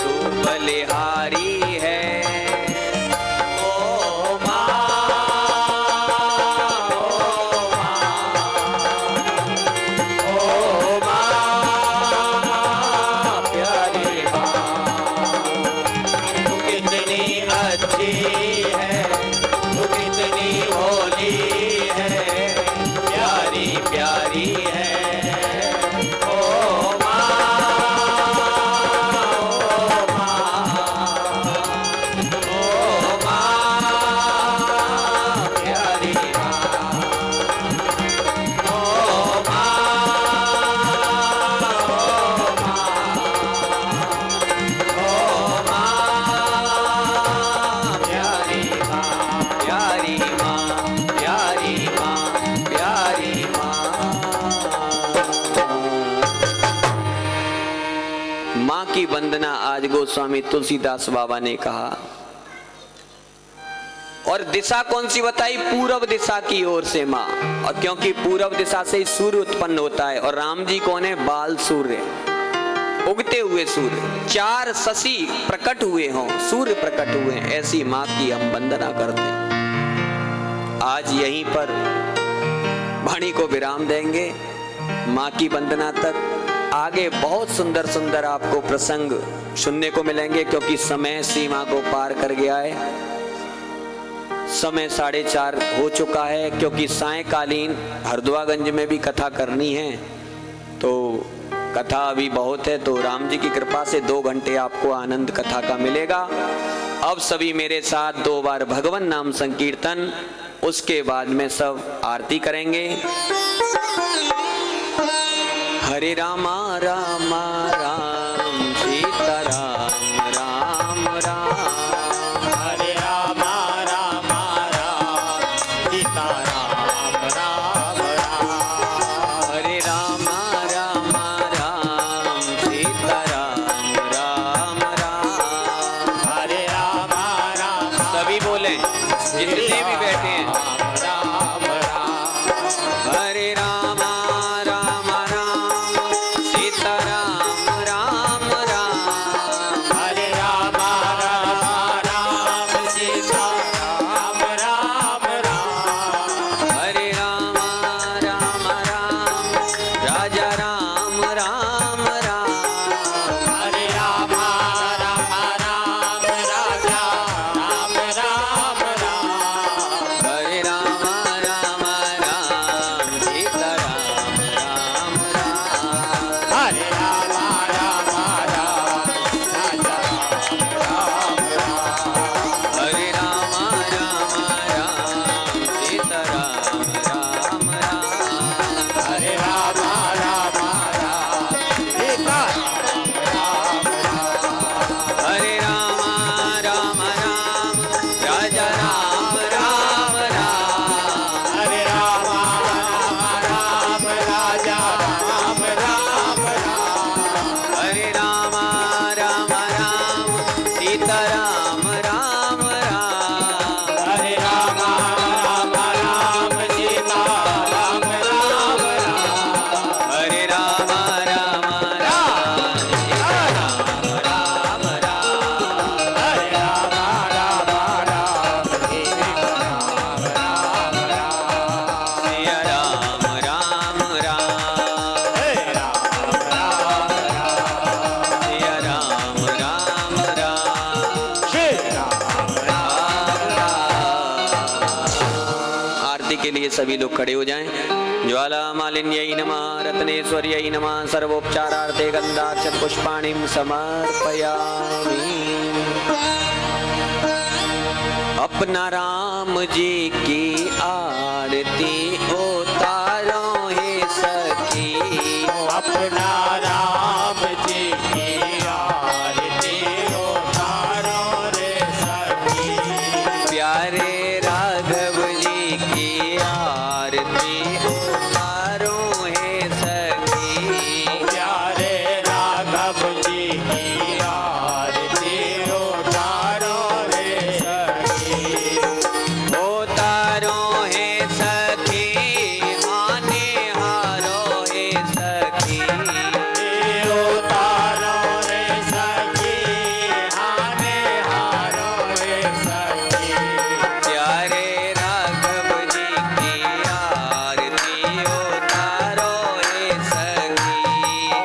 तू बलिहारी है। ओ माँ, ओ माँ, प्यारी माँ, तू कितनी अच्छी की वंदना आज गोस्वामी तुलसीदास बाबा ने कहा। और दिशा कौन सी बताई? पूर्व दिशा की ओर से माँ। और क्योंकि पूर्व दिशा से ही सूर्य उत्पन्न होता है, और राम जी कौन है? बाल सूर्य, उगते हुए सूर्य। चार शशि प्रकट हुए हों, सूर्य प्रकट हुए, ऐसी माँ की हम वंदना करते हैं। आज यहीं पर वाणी को विराम देंगे। माँ की वंदना तक आगे बहुत सुंदर सुंदर आपको प्रसंग सुनने को मिलेंगे, क्योंकि समय सीमा को पार कर गया है। समय 4:30 हो चुका है, क्योंकि सायंकालीन हरदुआगंज में भी कथा करनी है। तो कथा अभी बहुत है, तो राम जी की कृपा से 2 घंटे आपको आनंद कथा का मिलेगा। अब सभी मेरे साथ 2 बार भगवान नाम संकीर्तन, उसके बाद में सब आरती करेंगे। हरे रामा रामा राम सीता राम राम राम। हरे रामा रामा राम सीता राम राम राम। हरे रामा रामा राम सीता राम राम राम। हरे रामा रामा सभी बोले, जितने भी बैठे हैं। राम राम। हरे रामा रामा राम सीता राम राम राम। हरे रामा रामा राम सीता राम राम राम। हरे रामा रामा राम राजा राम राम राम। हरे रामा रामा राम राजा राम राम राम। हरे रामा रामा राम सीता राम राम राम। हरे रामा रामा राम राजा राम राम। हरे रामा रामा राम सीता राम राम राम। हरे रामा रामा राम सीता राम राम। हरे रामा रामा राम राजा राम राम राम। हरे रामा रामा राम राजा राम राम राम। हरे रामा रामा राम सीता राम राम राम। हरे रामा रामा राम सीता राम राम राम। हरे रामा रामा राम सीता राम राम राम। हरे रामा रामा राम सीता राम राम राम। सिया राम राम राम। हे राम राम राम। सिया राम राम राम। श्री राम आरती के लिए सभी लोग खड़े हो जाएं। ज्वाला मालिन्यै नमः, रत्नेश्वर्यै नमः, सर्वोपचारार्थे गंधाक्षत पुष्पाणिं समर्पयामि। अपना राम जी की आरती उतारो हे सखी। अपना राम जी की आरती उतारो रे सखी। प्यारे राघव जी की आरती उतारो हे सखी। प्यारे राघव जी की आरती उतारो रे सखी। उतारो हे सखी, आने हारो हे सखी। उतारो रे सखी, आने हारो रे सखी। प्यारे राघव जी की आरती उतारो हे सखी।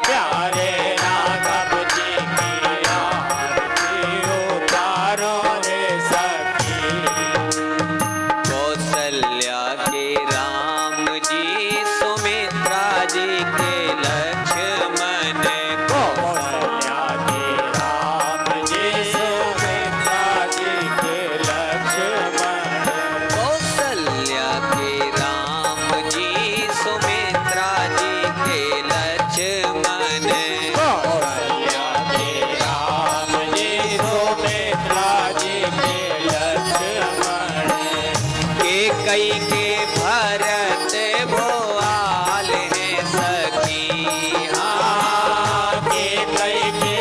प्यारे राघव जी की आरती उतारो रे सखी। कौशल्या के राम जी, सुमित्रा जी के लक्ष्मण को। कौशल्या के राम जी, सुमित्रा जी के लक्ष्मण। कौशल्या के राम जी, सुमित्रा जी के लक्ष्मण। कौशल्या के राम जी, सुमित्रा जी के लक्ष्मण। कई के भरत भोआल है सखी। के कई के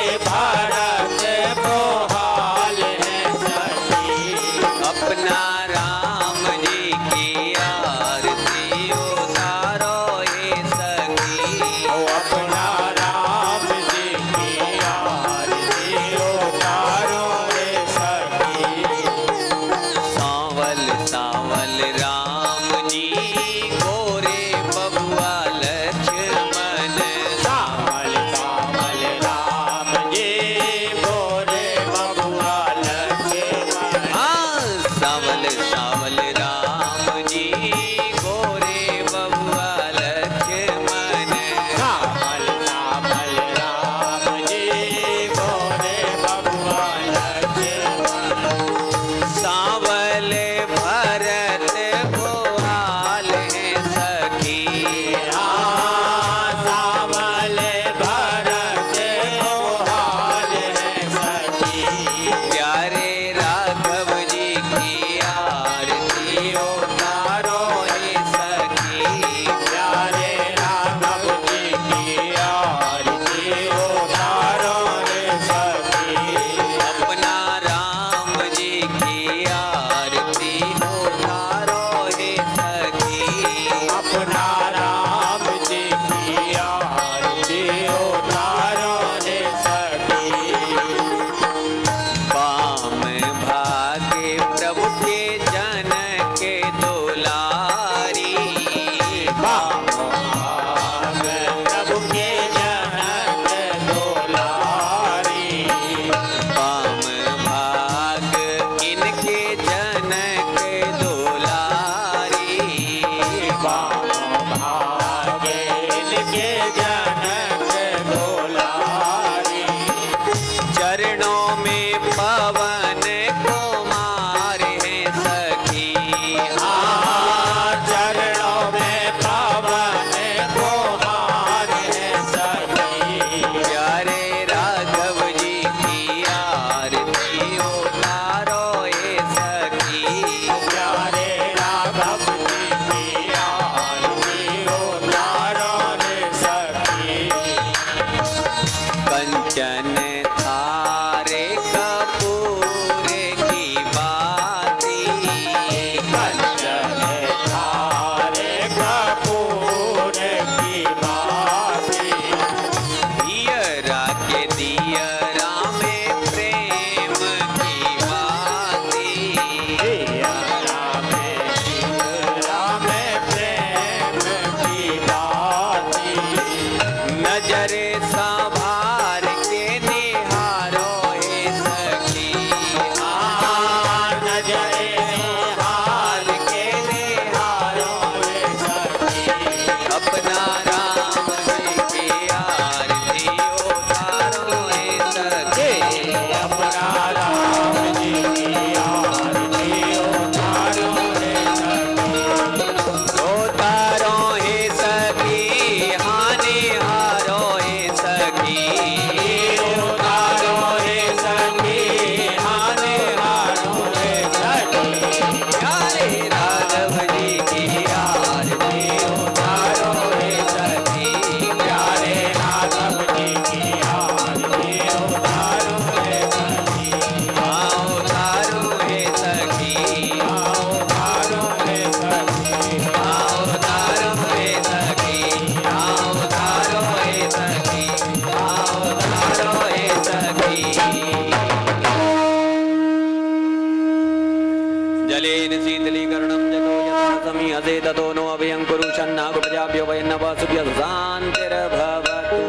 पश्यामि हसे ततो नो अभयं कुरुषन्नाग प्रजाभ्यो वयन्नवसुभ्य शान्तिर्भवतु।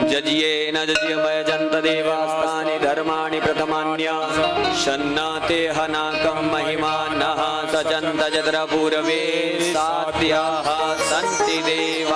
जज्येन जज्यमय जन्त देवास्तानि धर्माणि प्रथमान्य शन्नाते हनाकं महिमानः सचन्त जत्र पूर्वे सात्याः सन्ति देवा।